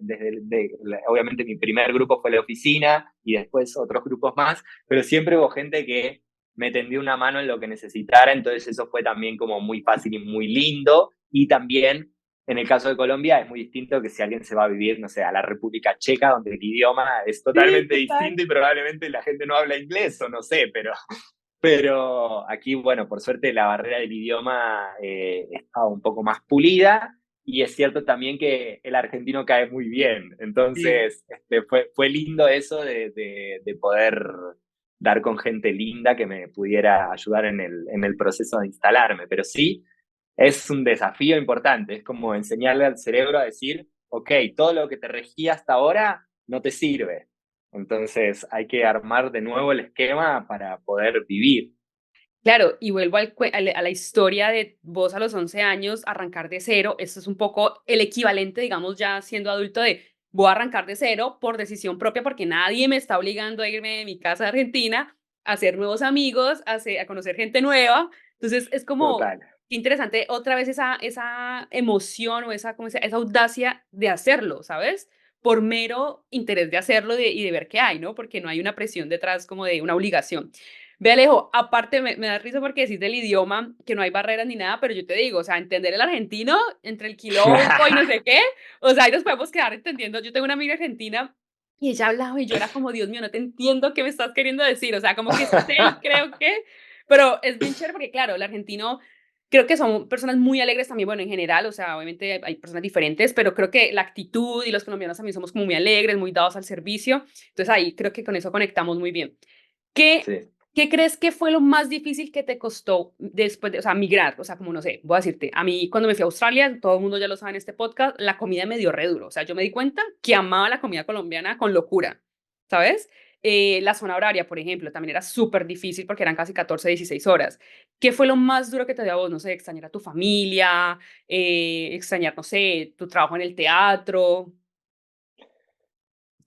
obviamente mi primer grupo fue la oficina y después otros grupos más, pero siempre hubo gente que me tendió una mano en lo que necesitara, entonces eso fue también como muy fácil y muy lindo. Y también, en el caso de Colombia, es muy distinto que si alguien se va a vivir, no sé, a la República Checa, donde el idioma es Sí, totalmente total. distinto y probablemente la gente no habla inglés o no sé, pero aquí, bueno, por suerte la barrera del idioma está un poco más pulida y es cierto también que el argentino cae muy bien. Sí. Entonces, fue lindo eso de poder dar con gente linda que me pudiera ayudar en el proceso de instalarme. Pero sí, es un desafío importante. Es como enseñarle al cerebro a decir, ok, todo lo que te regía hasta ahora no te sirve. Entonces hay que armar de nuevo el esquema para poder vivir. Claro, y vuelvo a la historia de vos a los 11 años, arrancar de cero. Esto es un poco el equivalente, digamos, ya siendo adulto de voy a arrancar de cero por decisión propia porque nadie me está obligando a irme de mi casa de Argentina, a hacer nuevos amigos, a conocer gente nueva. Entonces, es como Total. qué interesante otra vez esa emoción o esa audacia de hacerlo, ¿sabes? Por mero interés de hacerlo y de ver qué hay, ¿no? Porque no hay una presión detrás como de una obligación. Ve, Alejo, aparte me da risa porque decís del idioma, que no hay barreras ni nada, pero yo te digo, o sea, entender el argentino entre el quilombo y no sé qué, o sea, ahí nos podemos quedar entendiendo. Yo tengo una amiga argentina y ella hablaba y yo era como, Dios mío, no te entiendo qué me estás queriendo decir, o sea, como que sé y creo que, pero es bien chévere porque, claro, el argentino, creo que son personas muy alegres también, bueno, en general, o sea, obviamente hay personas diferentes, pero creo que la actitud y los colombianos también somos como muy alegres, muy dados al servicio, entonces ahí creo que con eso conectamos muy bien. ¿Qué, Sí. qué crees que fue lo más difícil que te costó después de, o sea, migrar? O sea, como no sé, voy a decirte, a mí cuando me fui a Australia, todo el mundo ya lo sabe en este podcast, la comida me dio re duro. O sea, yo me di cuenta que amaba la comida colombiana con locura, ¿sabes? La zona horaria, por ejemplo, también era súper difícil porque eran casi 14, 16 horas. ¿Qué fue lo más duro que te dio a vos? No sé, extrañar a tu familia, extrañar, no sé, tu trabajo en el teatro.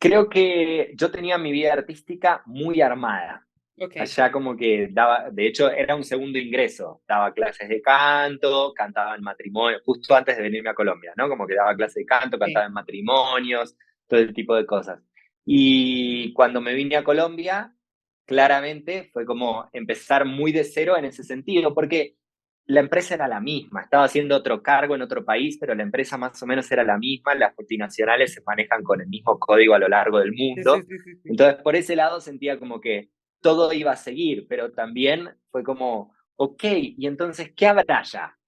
Creo que yo tenía mi vida artística muy armada. Ok, Allá como que daba, de hecho era un segundo ingreso, daba clases de canto, cantaba en matrimonio, justo antes de venirme a Colombia, ¿no? Como que daba clases de canto, sí, cantaba en matrimonios, todo el tipo de cosas. Y cuando me vine a Colombia, claramente fue como empezar muy de cero en ese sentido, porque la empresa era la misma, estaba haciendo otro cargo en otro país, pero la empresa más o menos era la misma, las multinacionales se manejan con el mismo código a lo largo del sí, sí, mundo. sí, sí, sí. Entonces, por ese lado sentía como que todo iba a seguir, pero también fue como, ok, ¿y entonces qué habrá ya?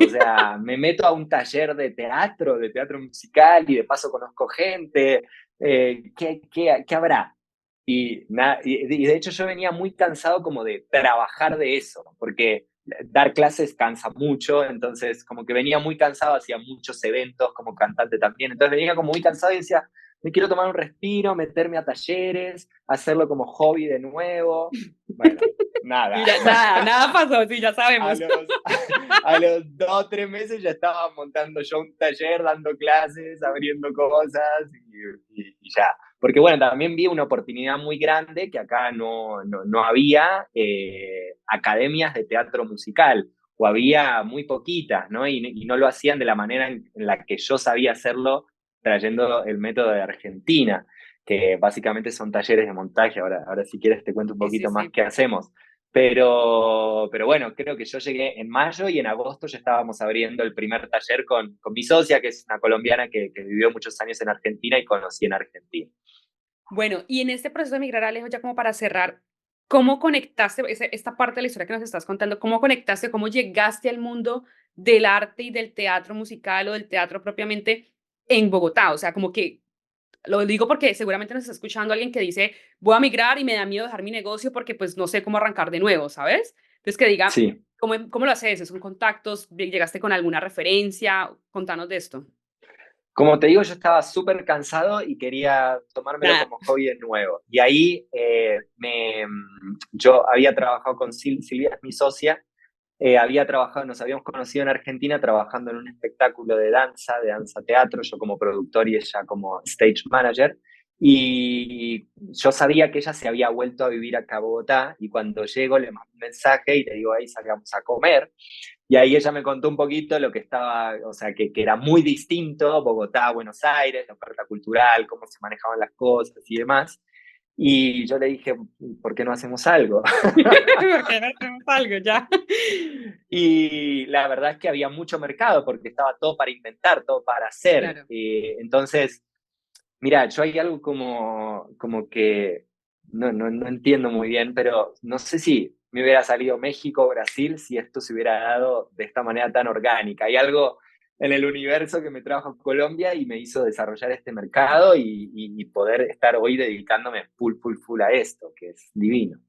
O sea, me meto a un taller de teatro musical, y de paso conozco gente, ¿qué habrá? Y de hecho yo venía muy cansado como de trabajar de eso, porque dar clases cansa mucho, entonces como que venía muy cansado, hacía muchos eventos como cantante también, entonces venía como muy cansado y decía, me quiero tomar un respiro, meterme a talleres, hacerlo como hobby de nuevo. Bueno, nada. Mira, nada, nada pasó, sí, ya A sabemos. los, a los 2 o 3 meses ya estaba montando yo un taller, dando clases, abriendo cosas y ya. Porque bueno, también vi una oportunidad muy grande que acá no había academias de teatro musical, o había muy poquitas, ¿no? Y no lo hacían de la manera en la que yo sabía hacerlo, trayendo el método de Argentina, que básicamente son talleres de montaje. Ahora si quieres te cuento un Sí, sí, poquito más sí. qué hacemos. Pero bueno, creo que yo llegué en mayo y en agosto ya estábamos abriendo el primer taller con mi socia, que es una colombiana que vivió muchos años en Argentina y conocí en Argentina. Bueno, y en este proceso de migrar a lejos, ya como para cerrar, ¿cómo conectaste esta parte de la historia que nos estás contando? ¿Cómo conectaste, cómo llegaste al mundo del arte y del teatro musical o del teatro propiamente en Bogotá? O sea, como que lo digo porque seguramente nos está escuchando alguien que dice, voy a migrar y me da miedo dejar mi negocio porque pues no sé cómo arrancar de nuevo, ¿sabes? Entonces que diga, Sí, ¿cómo lo haces? ¿Son contactos? ¿Llegaste con alguna referencia? Contanos de esto. como te digo, yo estaba súper cansado y quería tomármelo Nada. como hobby de nuevo. Y ahí yo había trabajado con Silvia, es mi socia. Había trabajado, nos habíamos conocido en Argentina trabajando en un espectáculo de danza teatro, yo como productor y ella como stage manager. Y yo sabía que ella se había vuelto a vivir acá a Bogotá, y cuando llego le mando un mensaje y le digo, ahí salgamos a comer. Y ahí ella me contó un poquito lo que estaba, o sea, que era muy distinto Bogotá, Buenos Aires, la oferta cultural, cómo se manejaban las cosas y demás. Y yo le dije, ¿por qué no hacemos algo? Porque no hacemos algo ya. Y la verdad es que había mucho mercado porque estaba todo para inventar, todo para hacer. Claro. Entonces, mira, yo hay algo como que no entiendo muy bien, pero no sé si me hubiera salido México o Brasil si esto se hubiera dado de esta manera tan orgánica. Hay algo en el universo que me trajo a Colombia y me hizo desarrollar este mercado y poder estar hoy dedicándome full a esto, que es divino.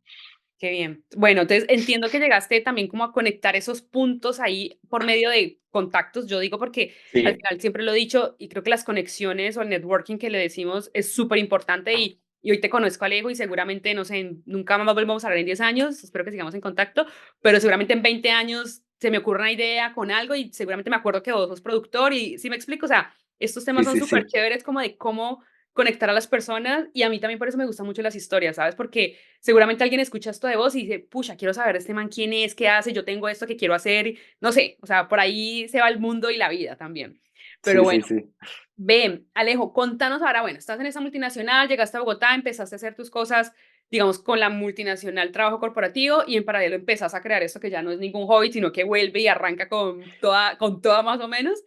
Qué bien. Bueno, entonces entiendo que llegaste también como a conectar esos puntos ahí por medio de contactos, yo digo, porque al Sí, final siempre lo he dicho y creo que las conexiones o el networking que le decimos es súper importante y hoy te conozco, Alejo, y seguramente, no sé, nunca más volvemos a hablar en 10 años, espero que sigamos en contacto, pero seguramente en 20 años se me ocurre una idea con algo y seguramente me acuerdo que vos sos productor y si me explico, o sea, estos temas sí, son sí, súper sí. chéveres como de cómo conectar a las personas y a mí también por eso me gustan mucho las historias, ¿sabes? Porque seguramente alguien escucha esto de vos y dice, pucha, quiero saber este man quién es, qué hace, yo tengo esto que quiero hacer, no sé, o sea, por ahí se va el mundo y la vida también. Pero Sí, sí, bueno, sí. ven, Alejo, contanos ahora, bueno, estás en esa multinacional, llegaste a Bogotá, empezaste a hacer tus cosas, digamos, con la multinacional trabajo corporativo y en paralelo empezás a crear esto que ya no es ningún hobby, sino que vuelve y arranca con toda más o menos.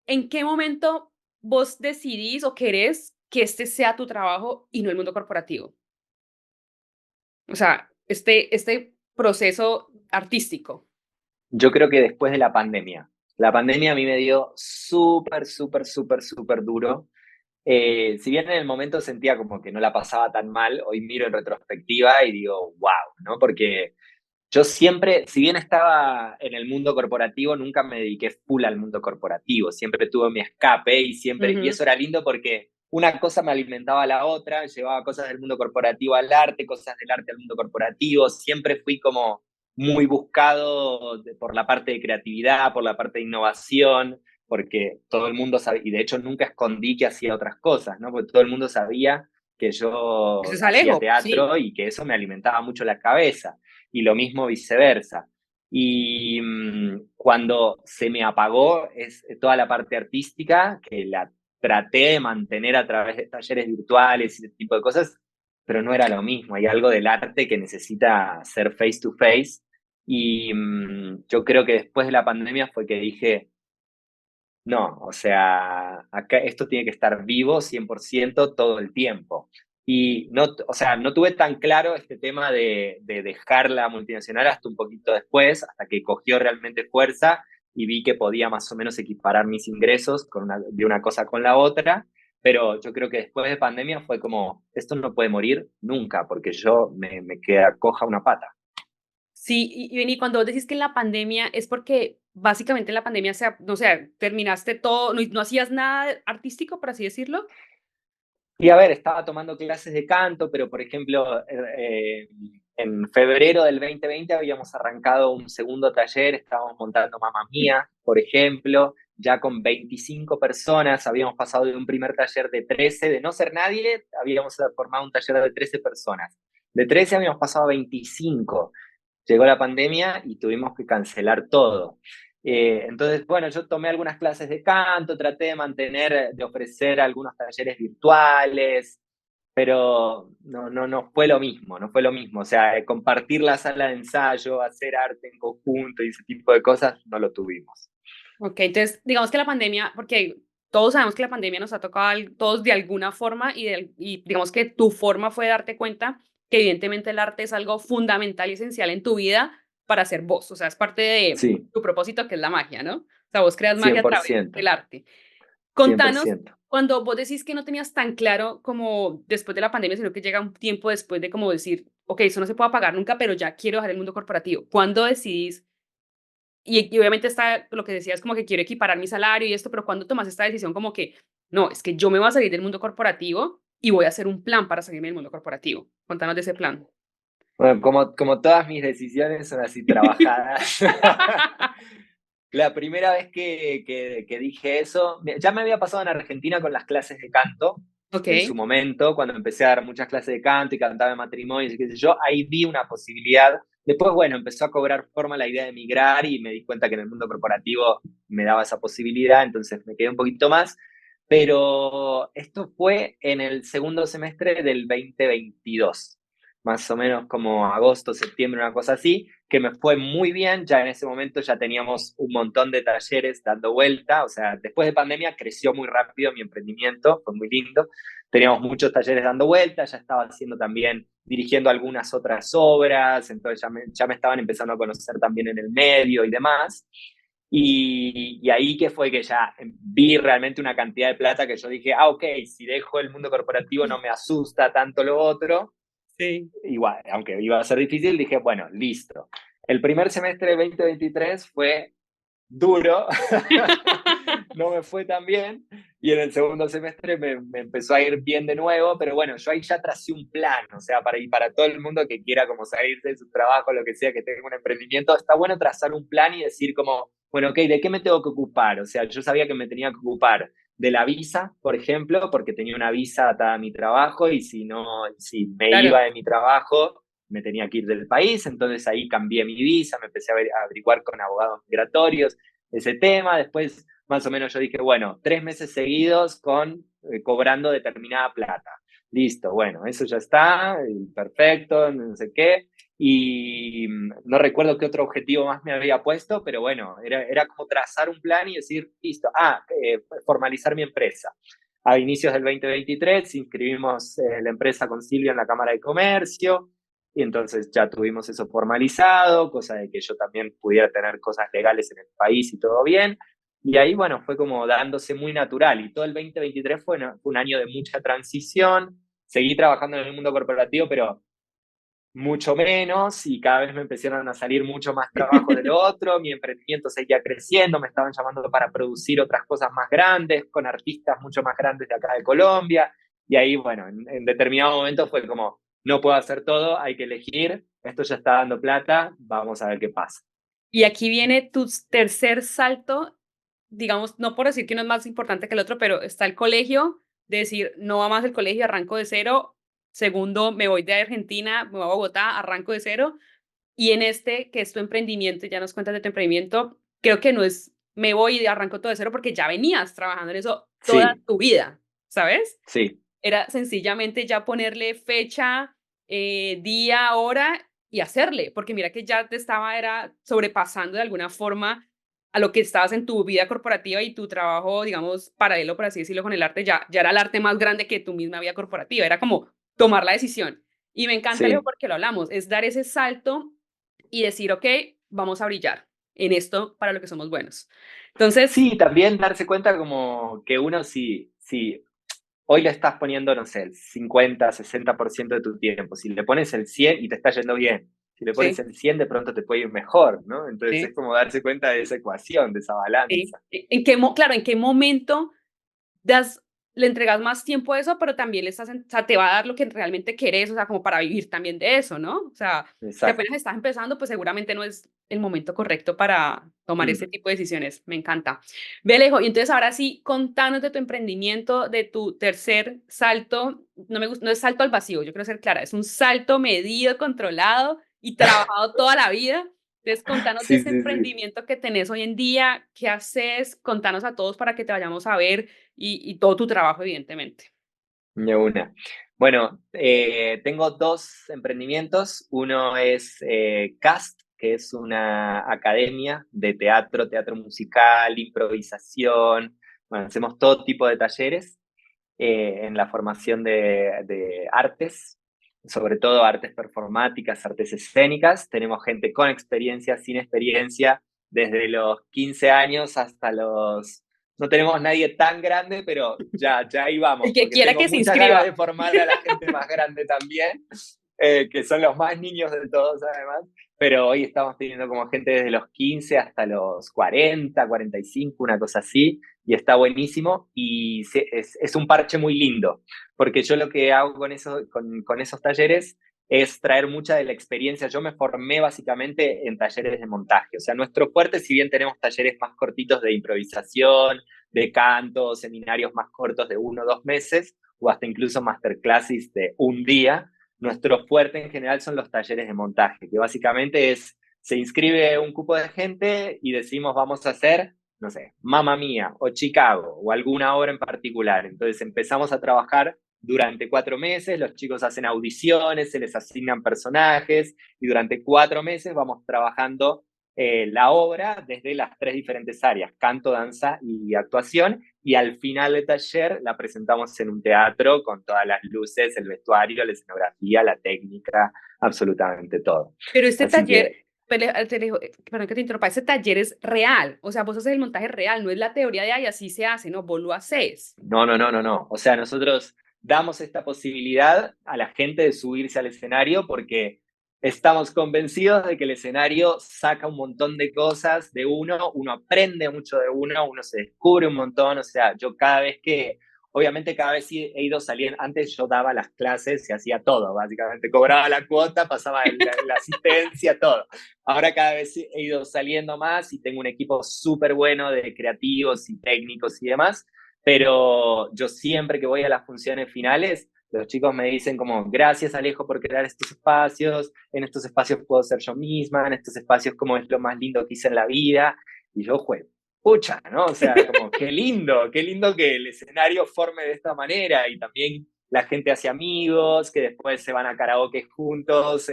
¿En qué momento vos decidís o querés que este sea tu trabajo y no el mundo corporativo? O sea, este proceso artístico. Yo creo que después de la pandemia. La pandemia a mí me dio súper duro. Si bien en el momento sentía como que no la pasaba tan mal, hoy miro en retrospectiva y digo, wow, ¿no? Porque yo siempre, si bien estaba en el mundo corporativo, nunca me dediqué full al mundo corporativo. Siempre tuve mi escape y Ujú. eso era lindo porque una cosa me alimentaba a la otra, llevaba cosas del mundo corporativo al arte, cosas del arte al mundo corporativo. Siempre fui como muy buscado por la parte de creatividad, por la parte de innovación. porque todo el mundo sabía, y de hecho nunca escondí que hacía otras cosas, ¿no? Porque todo el mundo sabía que Eso yo es hacía Alejo, sí. teatro y que eso me alimentaba mucho la cabeza, y lo mismo viceversa. Y cuando se me apagó es toda la parte artística, que la traté de mantener a través de talleres virtuales y ese tipo de cosas, pero no era lo mismo. Hay algo del arte que necesita ser face to face. Y yo creo que después de la pandemia fue que dije, no, o sea, acá esto tiene que estar vivo 100% todo el tiempo. Y no, o sea, no tuve tan claro este tema de dejar la multinacional hasta un poquito después, hasta que cogió realmente fuerza y vi que podía más o menos equiparar mis ingresos de una cosa con la otra. Pero yo creo que después de pandemia fue como, esto no puede morir nunca, porque yo me queda coja una pata. Sí, y cuando vos decís que en la pandemia es porque básicamente en la pandemia, no sé, terminaste todo, no hacías nada artístico, por así decirlo. Y a ver, estaba tomando clases de canto, pero por ejemplo, en febrero del 2020 habíamos arrancado un segundo taller, estábamos montando Mamma Mía, por ejemplo, ya con 25 personas, habíamos pasado de un primer taller de 13, de no ser nadie, habíamos formado un taller de 13 personas. De 13 habíamos pasado a 25. Llegó la pandemia y tuvimos que cancelar todo. Entonces, bueno, yo tomé algunas clases de canto, traté de mantener, de ofrecer algunos talleres virtuales, pero no fue lo mismo, no fue lo mismo. O sea, compartir la sala de ensayo, hacer arte en conjunto y ese tipo de cosas, no lo tuvimos. Ok, entonces digamos que la pandemia, porque todos sabemos que la pandemia nos ha tocado a todos de alguna forma y digamos que tu forma fue darte cuenta que evidentemente el arte es algo fundamental y esencial en tu vida para ser vos, o sea, es parte de Sí, tu propósito que es la magia, ¿no? O sea, vos creas magia cien a por través del ciento, arte. cien por Contanos, ciento. cuando vos decís que no tenías tan claro como después de la pandemia, sino que llega un tiempo después de como decir, ok, eso no se puede pagar nunca, pero ya quiero dejar el mundo corporativo. ¿Cuándo decidís? Y obviamente está lo que decías como que quiero equiparar mi salario y esto, pero ¿cuándo tomas esta decisión como que, no, es que yo me voy a salir del mundo corporativo y voy a hacer un plan para salirme del mundo corporativo? Contanos de ese plan. Bueno, como todas mis decisiones son así trabajadas. La primera vez que dije eso, ya me había pasado en Argentina con las clases de canto, Ok, en su momento, cuando empecé a dar muchas clases de canto y cantaba en matrimonios y qué sé yo, ahí vi una posibilidad. Después, bueno, empezó a cobrar forma la idea de emigrar y me di cuenta que en el mundo corporativo me daba esa posibilidad, entonces me quedé un poquito más. Pero esto fue en el segundo semestre del 2022, más o menos como agosto, septiembre, una cosa así, que me fue muy bien. Ya en ese momento ya teníamos un montón de talleres dando vuelta, o sea, después de pandemia creció muy rápido mi emprendimiento, fue muy lindo. Teníamos muchos talleres dando vuelta, ya estaba haciendo también, dirigiendo algunas otras obras, entonces ya me estaban empezando a conocer también en el medio y demás. Y ahí que fue que ya vi realmente una cantidad de plata que yo dije, ah, ok, si dejo el mundo corporativo no me asusta tanto lo otro. sí. Igual, aunque iba a ser difícil, dije, bueno, listo. El primer semestre de 2023 fue duro, no me fue tan bien, y en el segundo semestre me empezó a ir bien de nuevo, pero bueno, yo ahí ya tracé un plan, o sea, y para todo el mundo que quiera como salirse de su trabajo, lo que sea, que tenga un emprendimiento, está bueno trazar un plan y decir como, bueno, ok, ¿de qué me tengo que ocupar? O sea, yo sabía que me tenía que ocupar de la visa, por ejemplo, porque tenía una visa atada a mi trabajo y si no, si me iba Claro. de mi trabajo, me tenía que ir del país, entonces ahí cambié mi visa, me empecé a averiguar con abogados migratorios ese tema, después más o menos yo dije, bueno, 3 meses seguidos con cobrando determinada plata. Listo, bueno, eso ya está, perfecto, no sé qué. Y no recuerdo qué otro objetivo más me había puesto, pero bueno, era como trazar un plan y decir, listo, formalizar mi empresa. A inicios del 2023 inscribimos la empresa con Silvia en la Cámara de Comercio y entonces ya tuvimos eso formalizado, cosa de que yo también pudiera tener cosas legales en el país y todo bien. Y ahí, bueno, fue como dándose muy natural. Y todo el 2023 fue un año de mucha transición. Seguí trabajando en el mundo corporativo, pero mucho menos y cada vez me empezaron a salir mucho más trabajo de lo otro, mi emprendimiento seguía creciendo, me estaban llamando para producir otras cosas más grandes, con artistas mucho más grandes de acá de Colombia, y ahí, bueno, en determinado momento fue como, no puedo hacer todo, hay que elegir, esto ya está dando plata, vamos a ver qué pasa. Y aquí viene tu tercer salto digamos, no por decir que uno es más importante que el otro, pero está el colegio, de decir, no va más el colegio, arranco de cero. Segundo, me voy de Argentina, me voy a Bogotá, arranco de cero. Y en este, que es tu emprendimiento, y ya nos cuentas de tu emprendimiento, creo que no es me voy y arranco todo de cero porque ya venías trabajando en eso toda Sí, tu vida, ¿sabes? sí, Era sencillamente ya ponerle fecha, día, hora y hacerle, porque mira que ya te estaba era sobrepasando de alguna forma a lo que estabas en tu vida corporativa y tu trabajo, digamos, paralelo, por así decirlo, con el arte, ya era el arte más grande que tu misma vida corporativa, era como tomar la decisión. Y me encanta, Leo, sí. porque lo hablamos, es dar ese salto y decir, ok, vamos a brillar en esto para lo que somos buenos. Entonces, Sí, también darse cuenta como que uno si hoy le estás poniendo, no sé, el 50, 60% de tu tiempo, si le pones el 100 y te está yendo bien, si le pones sí, el 100 de pronto te puede ir mejor, ¿no? Entonces sí, es como darse cuenta de esa ecuación, de esa sí. balanza. ¿En qué, claro, en qué momento das le entregas más tiempo a eso, pero también le estás o sea, te va a dar lo que realmente querés, o sea, como para vivir también de eso, ¿no? O sea, si apenas Exacto. estás empezando, pues seguramente no es el momento correcto para tomar este Mm. tipo de decisiones. Me encanta. Ve, Alejo, y entonces ahora sí, contanos de tu emprendimiento, de tu tercer salto. No me gusta, no es salto al vacío, yo quiero ser clara, es un salto medido, controlado y trabajado toda la vida. Entonces, contanos de Sí, ese sí, sí. emprendimiento que tenés hoy en día, qué haces, contanos a todos para que te vayamos a ver y todo tu trabajo, evidentemente. De una. Bueno, tengo dos emprendimientos. Uno es CAST, que es una academia de teatro, teatro musical, improvisación. Bueno, hacemos todo tipo de talleres en la formación de artes, sobre todo artes performáticas, artes escénicas. Tenemos gente con experiencia, sin experiencia, desde los 15 años hasta los... No tenemos nadie tan grande, pero ya ahí El vamos, que porque quiera tengo que se muchas ganas inscriba. de formar a la gente más grande también, que son los más niños de todos además, pero hoy estamos teniendo como gente desde los 15 hasta los 40, 45, una cosa así, y está buenísimo y es un parche muy lindo, porque yo lo que hago con esos talleres es traer mucha de la experiencia. Yo me formé básicamente en talleres de montaje, o sea, nuestro fuerte, si bien tenemos talleres más cortitos de improvisación, de canto, seminarios más cortos de 1 o 2 meses, o hasta incluso masterclasses de un día, nuestro fuerte en general son los talleres de montaje, que básicamente es, se inscribe un cupo de gente y decimos vamos a hacer, no sé, Mamma Mía o Chicago o alguna obra en particular. Entonces empezamos a trabajar durante 4 meses, los chicos hacen audiciones, se les asignan personajes y durante 4 meses vamos trabajando la obra desde las 3 diferentes áreas, canto, danza y actuación, y al final del taller la presentamos en un teatro con todas las luces, el vestuario, la escenografía, la técnica, absolutamente todo. Pero este Así taller, que perdón que te interrumpa, este taller es real, o sea, vos haces el montaje real, no es la teoría de, ay, así se hace, no, vos lo haces. no, no, no, no, no. O sea, nosotros damos esta posibilidad a la gente de subirse al escenario porque estamos convencidos de que el escenario saca un montón de cosas de uno aprende mucho de uno se descubre un montón. O sea, yo cada vez que, obviamente cada vez he ido saliendo, antes yo daba las clases y hacía todo, básicamente cobraba la cuota, pasaba la asistencia, todo. Ahora cada vez he ido saliendo más y tengo un equipo súper bueno de creativos y técnicos y demás, pero yo siempre que voy a las funciones finales, los chicos me dicen como, gracias Alejo por crear estos espacios, en estos espacios puedo ser yo misma, en estos espacios como es lo más lindo que hice en la vida, y yo, pucha, ¿no? O sea, como, qué lindo que el escenario forme de esta manera, y también la gente hace amigos, que después se van a karaoke juntos,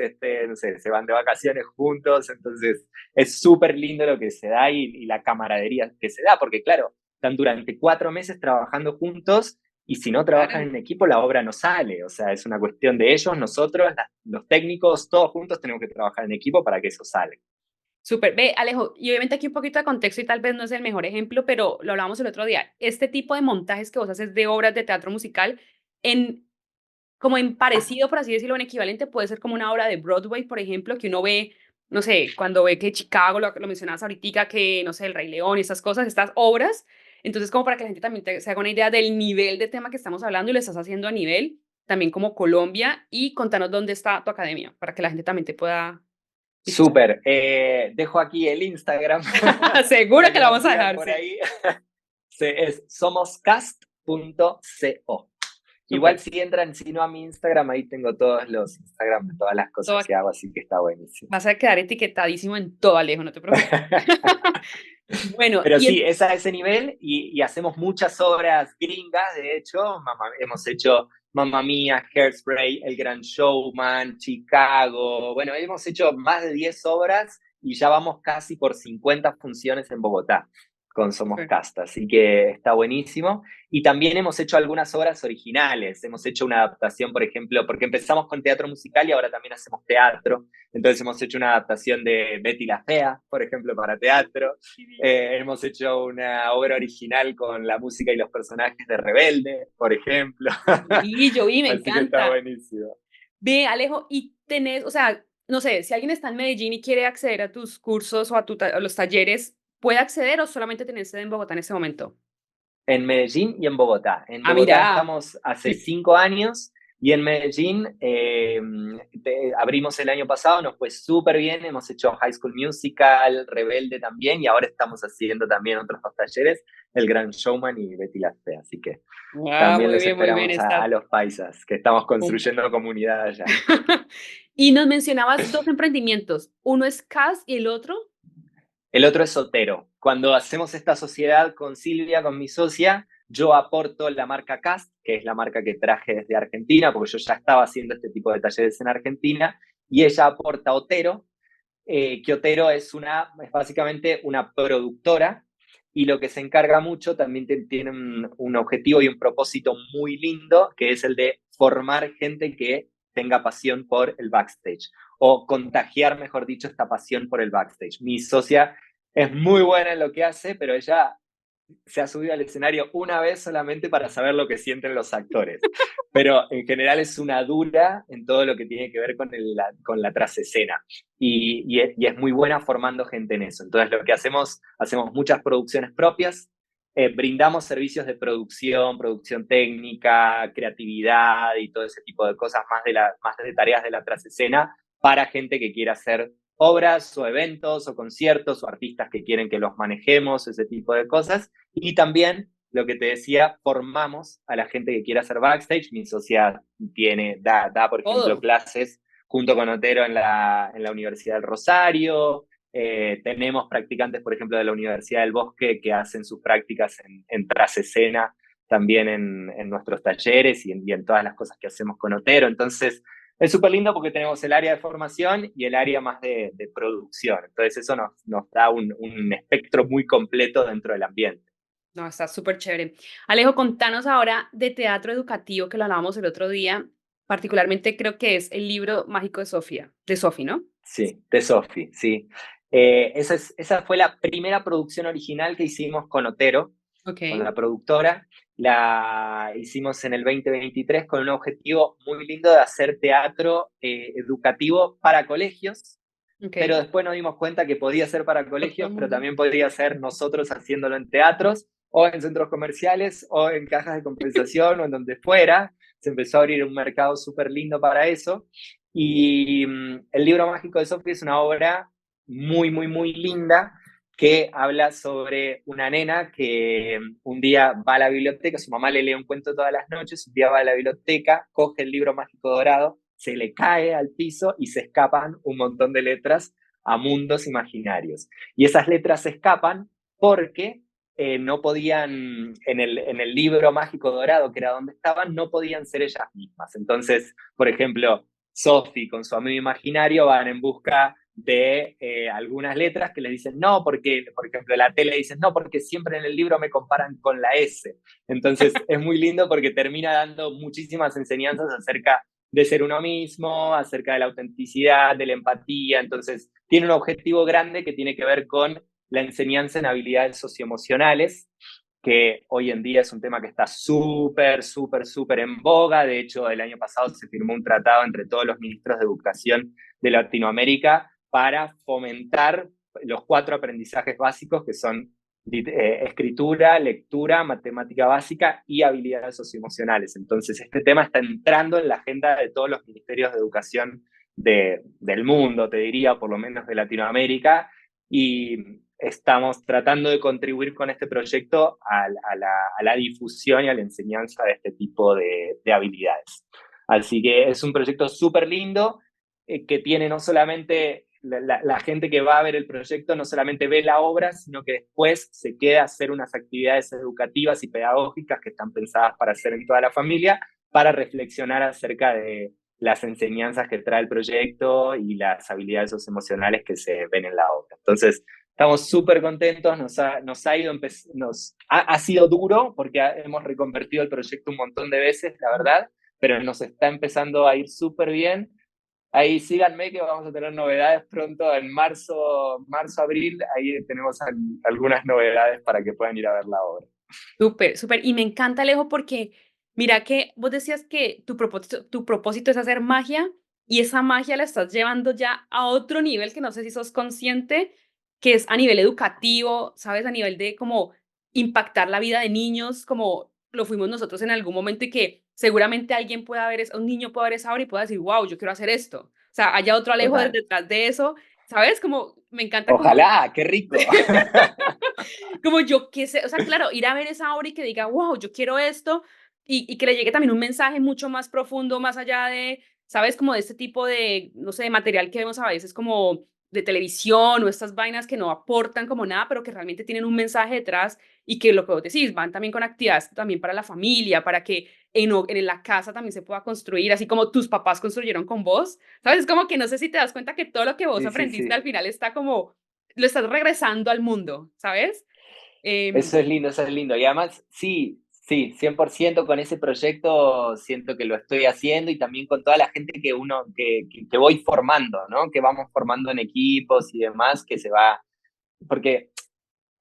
no sé, se van de vacaciones juntos, entonces es súper lindo lo que se da y la camaradería que se da, porque claro, están durante 4 meses trabajando juntos y si no trabajan Claro. en equipo la obra no sale, o sea, es una cuestión de ellos, nosotros, los técnicos, todos juntos tenemos que trabajar en equipo para que eso salga. Súper. Ve, Alejo, y obviamente aquí un poquito de contexto y tal vez no es el mejor ejemplo, pero lo hablábamos el otro día. Este tipo de montajes que vos haces de obras de teatro musical, en, como en parecido, por así decirlo, en equivalente, puede ser como una obra de Broadway, por ejemplo, que uno ve, no sé, cuando ve que Chicago, lo mencionabas ahorita, que, no sé, El Rey León y esas cosas, estas obras. Entonces, como para que la gente también se haga una idea del nivel de tema que estamos hablando y lo estás haciendo a nivel, también como Colombia, y contanos dónde está tu academia, para que la gente también te pueda ¿Listo? Súper. Dejo aquí el Instagram Seguro para que que lo nos vamos a sigan dejar, por sí. ahí. Es somoscast.co. Igual Súper. si entran, si no a mi Instagram, ahí tengo todos los Instagram de todas las cosas Todo que hago, así que está buenísimo. Vas a quedar etiquetadísimo en todo, Alejo, no te preocupes. Bueno, Pero sí, es a ese nivel y hacemos muchas obras gringas, de hecho, hemos hecho Mamma Mía, Hairspray, El Gran Showman, Chicago, bueno, hemos hecho más de 10 obras y ya vamos casi por 50 funciones en Bogotá con Somos súper. Casta, así que está buenísimo. Y también hemos hecho algunas obras originales, hemos hecho una adaptación, por ejemplo, porque empezamos con teatro musical y ahora también hacemos teatro, entonces hemos hecho una adaptación de Betty la Fea, por ejemplo, para teatro. Hemos hecho una obra original con la música y los personajes de Rebelde, por ejemplo. Y yo vi, me Así que está encanta. buenísimo. Ve, Alejo, y tenés, o sea, no sé, si alguien está en Medellín y quiere acceder a tus cursos o a los talleres, ¿puede acceder o solamente tenés sede en Bogotá en ese momento? En Medellín y en Bogotá. En Ah, Bogotá mira. estamos hace 5 años y en Medellín abrimos el año pasado, nos fue súper bien, hemos hecho High School Musical, Rebelde también y ahora estamos haciendo también otros dos talleres, El Gran Showman y Betty la Fea, así que Ah, también los muy bien, esperamos a está. los paisas, que estamos Pum. construyendo comunidad allá. Y nos mencionabas dos emprendimientos. Uno es CAS y el otro. El otro es Otero. Cuando hacemos esta sociedad con Silvia, con mi socia, yo aporto la marca Cast, que es la marca que traje desde Argentina, porque yo ya estaba haciendo este tipo de talleres en Argentina, y ella aporta Otero, que Otero es básicamente una productora y lo que se encarga mucho también tiene un objetivo y un propósito muy lindo, que es el de formar gente que tenga pasión por el backstage o contagiar, mejor dicho, esta pasión por el backstage. Mi socia es muy buena en lo que hace, pero ella se ha subido al escenario una vez solamente para saber lo que sienten los actores. Pero en general es una dura en todo lo que tiene que ver con la trasescena. Y es muy buena formando gente en eso. Entonces lo que hacemos muchas producciones propias, brindamos servicios de producción, producción técnica, creatividad y todo ese tipo de cosas, más de tareas de la trasescena para gente que quiera hacer obras o eventos o conciertos o artistas que quieren que los manejemos, ese tipo de cosas. Y también, lo que te decía, formamos a la gente que quiera hacer backstage. Mi sociedad da, por ejemplo, Todo. clases junto con Otero en la Universidad del Rosario. Tenemos practicantes, por ejemplo, de la Universidad del Bosque que hacen sus prácticas en trasescena también en nuestros talleres y en todas las cosas que hacemos con Otero. Entonces, es súper lindo porque tenemos el área de formación y el área más de producción. Entonces eso nos da un espectro muy completo dentro del ambiente. No, está súper chévere. Alejo, contanos ahora de teatro educativo que lo hablábamos el otro día. Particularmente creo que es el libro mágico de Sofía, de Sofi, ¿no? Sí, de Sofi, sí. Esa fue la primera producción original que hicimos con Otero, con Ok, la productora. La hicimos en el 2023 con un objetivo muy lindo de hacer teatro educativo para colegios, ok. pero después nos dimos cuenta que podía ser para Por todo colegios, el pero mundo. también podría ser nosotros haciéndolo en teatros o en centros comerciales o en cajas de compensación o en donde fuera. Se empezó a abrir un mercado súper lindo para eso. Y el libro mágico de Sophie es una obra muy, muy, muy linda que habla sobre una nena que un día va a la biblioteca, su mamá le lee un cuento todas las noches, un día va a la biblioteca, coge el libro mágico dorado, se le cae al piso y se escapan un montón de letras a mundos imaginarios. Y esas letras se escapan porque no podían, en el libro mágico dorado, que era donde estaban, no podían ser ellas mismas. Entonces, por ejemplo, Sophie con su amigo imaginario van en busca de algunas letras que le dicen no, porque, por ejemplo, la tele dice no, porque siempre en el libro me comparan con la S. Entonces es muy lindo porque termina dando muchísimas enseñanzas acerca de ser uno mismo, acerca de la autenticidad, de la empatía. Entonces tiene un objetivo grande que tiene que ver con la enseñanza en habilidades socioemocionales, que hoy en día es un tema que está súper, súper, súper en boga. De hecho, el año pasado se firmó un tratado entre todos los ministros de educación de Latinoamérica para fomentar los 4 aprendizajes básicos que son escritura, lectura, matemática básica y habilidades socioemocionales. Entonces, este tema está entrando en la agenda de todos los ministerios de educación del mundo, te diría, por lo menos de Latinoamérica, y estamos tratando de contribuir con este proyecto a la difusión y a la enseñanza de este tipo de habilidades. Así que es un proyecto súper lindo que tiene no solamente la gente que va a ver el proyecto, no solamente ve la obra, sino que después se queda a hacer unas actividades educativas y pedagógicas que están pensadas para hacer en toda la familia, para reflexionar acerca de las enseñanzas que trae el proyecto y las habilidades socioemocionales que se ven en la obra. Entonces, estamos súper contentos, ha sido duro porque hemos reconvertido el proyecto un montón de veces, la verdad, pero nos está empezando a ir súper bien. Ahí síganme que vamos a tener novedades pronto en abril, ahí tenemos algunas novedades para que puedan ir a ver la obra. Súper, súper. Y me encanta, Alejo, porque mira que vos decías que tu propósito es hacer magia y esa magia la estás llevando ya a otro nivel que no sé si sos consciente, que es a nivel educativo, ¿sabes? A nivel de como impactar la vida de niños, como lo fuimos nosotros en algún momento y que seguramente alguien pueda ver, un niño pueda ver esa obra y pueda decir, wow, yo quiero hacer esto. O sea, haya otro Alejo Total. detrás de eso, ¿sabes? Como me encanta como Ojalá, qué rico. como yo qué sé, o sea, claro, ir a ver esa obra y que diga, wow, yo quiero esto, y que le llegue también un mensaje mucho más profundo, más allá de, ¿sabes? Como de este tipo de, no sé, de material que vemos a veces como de televisión o estas vainas que no aportan como nada, pero que realmente tienen un mensaje detrás y que lo que vos decís, van también con actividades también para la familia, para que en la casa también se pueda construir, así como tus papás construyeron con vos, ¿sabes? Es como que no sé si te das cuenta que todo lo que vos Sí, sí, aprendiste al sí. final está como, lo estás regresando al mundo, ¿sabes? Em, Eso es lindo, eso es lindo. Y además, sí, sí, 100% con ese proyecto siento que lo estoy haciendo y también con toda la gente que voy formando, ¿no? Que vamos formando en equipos y demás, que se va, porque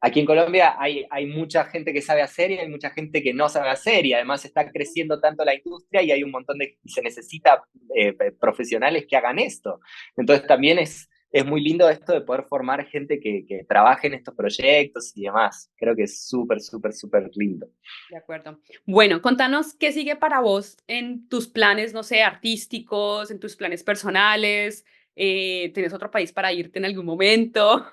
aquí en Colombia hay mucha gente que sabe hacer y hay mucha gente que no sabe hacer y además está creciendo tanto la industria y hay un montón y se necesita profesionales que hagan esto. Entonces también es muy lindo esto de poder formar gente que trabaje en estos proyectos y demás. Creo que es súper, súper, súper lindo. de acuerdo. Bueno, contanos qué sigue para vos en tus planes, no sé, artísticos, en tus planes personales. ¿Tienes otro país para irte en algún momento?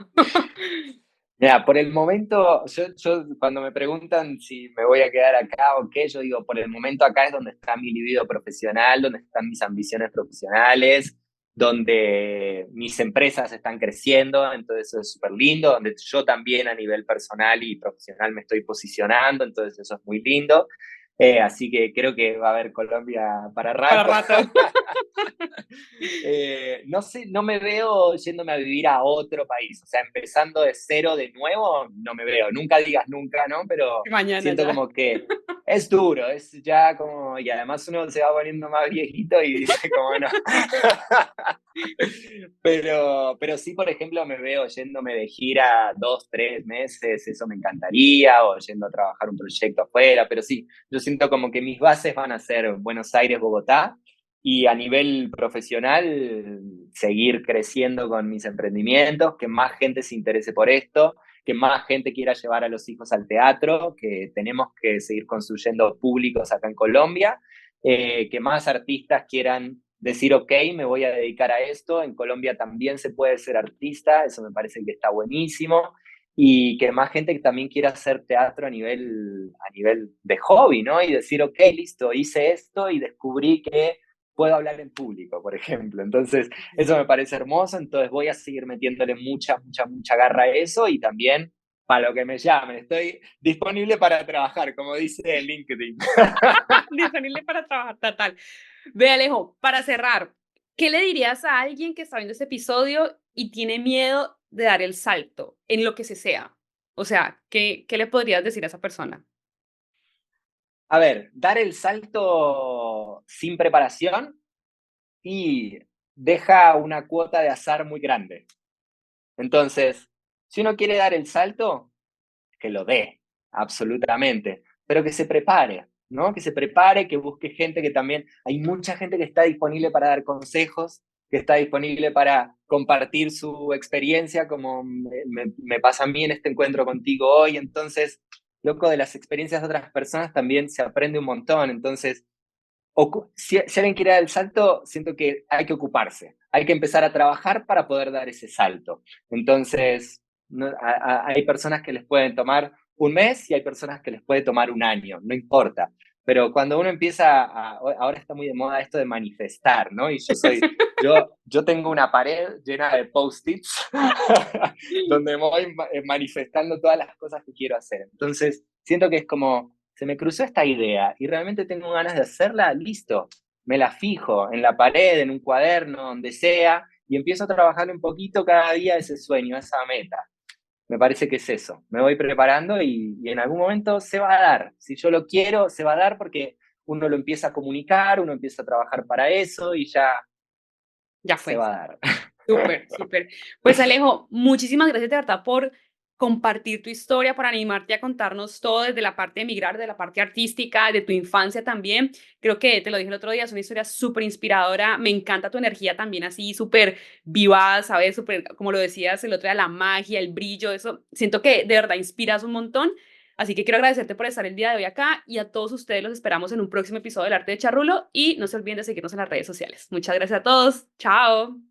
Mira, por el momento, yo cuando me preguntan si me voy a quedar acá o qué, yo digo, por el momento acá es donde está mi libido profesional, donde están mis ambiciones profesionales, donde mis empresas están creciendo, entonces eso es súper lindo, donde yo también a nivel personal y profesional me estoy posicionando, entonces eso es muy lindo. Así que creo que va a haber Colombia para Para rato. rato. No sé, no me veo yéndome a vivir a otro país, o sea, empezando de cero de nuevo, no me veo, nunca digas nunca, ¿no? Pero Mañana siento ya. como que es duro, es ya como, y además uno se va poniendo más viejito y dice como no. Pero sí, por ejemplo, me veo yéndome de gira 2, 3 meses, eso me encantaría, o yendo a trabajar un proyecto afuera, pero sí, yo siento como que mis bases van a ser Buenos Aires, Bogotá, y a nivel profesional, seguir creciendo con mis emprendimientos, que más gente se interese por esto, que más gente quiera llevar a los hijos al teatro, que tenemos que seguir construyendo públicos acá en Colombia, que más artistas quieran decir, ok, me voy a dedicar a esto. En Colombia también se puede ser artista, eso me parece que está buenísimo. Y que más gente que también quiera hacer teatro a nivel de hobby, ¿no? Y decir, ok, listo, hice esto y descubrí que puedo hablar en público, por ejemplo. Entonces, eso me parece hermoso, entonces voy a seguir metiéndole mucha, mucha, mucha garra a eso y también para lo que me llamen. Estoy disponible para trabajar, como dice LinkedIn. Disponible para trabajar, total. Ve, Alejo, para cerrar, ¿qué le dirías a alguien que está viendo este episodio y tiene miedo de dar el salto en lo que se sea? O sea, ¿qué le podrías decir a esa persona? A ver, dar el salto sin preparación y deja una cuota de azar muy grande. Entonces, si uno quiere dar el salto, que lo dé, absolutamente, pero que se prepare, ¿no? Que se prepare, que busque gente que también, hay mucha gente que está disponible para dar consejos, que está disponible para compartir su experiencia, como me pasa a mí en este encuentro contigo hoy, entonces, loco, de las experiencias de otras personas también se aprende un montón, entonces, si alguien quiere dar el salto, siento que hay que ocuparse. hay que empezar a trabajar para poder dar ese salto. Entonces, hay personas que les pueden tomar un mes y hay personas que les puede tomar un año, no importa. Pero cuando uno empieza ahora está muy de moda esto de manifestar, ¿no? Y yo tengo una pared llena de post-its donde voy manifestando todas las cosas que quiero hacer. Entonces, siento que es como, se me cruzó esta idea y realmente tengo ganas de hacerla, listo, me la fijo en la pared, en un cuaderno, donde sea, y empiezo a trabajar un poquito cada día ese sueño, esa meta. Me parece que es eso. Me voy preparando y en algún momento se va a dar. Si yo lo quiero, se va a dar porque uno lo empieza a comunicar, uno empieza a trabajar para eso y ya Ya se fue. va a dar. Súper, súper. Pues Alejo, muchísimas gracias de verdad por compartir tu historia, por animarte a contarnos todo desde la parte de emigrar, de la parte artística, de tu infancia también. Creo que te lo dije el otro día, es una historia súper inspiradora. Me encanta tu energía también así, súper vivada, ¿sabes? Súper, como lo decías el otro día, la magia, el brillo, eso. Siento que de verdad inspiras un montón. Así que quiero agradecerte por estar el día de hoy acá y a todos ustedes los esperamos en un próximo episodio del Arte de Charrulo y no se olviden de seguirnos en las redes sociales. Muchas gracias a todos. Chao.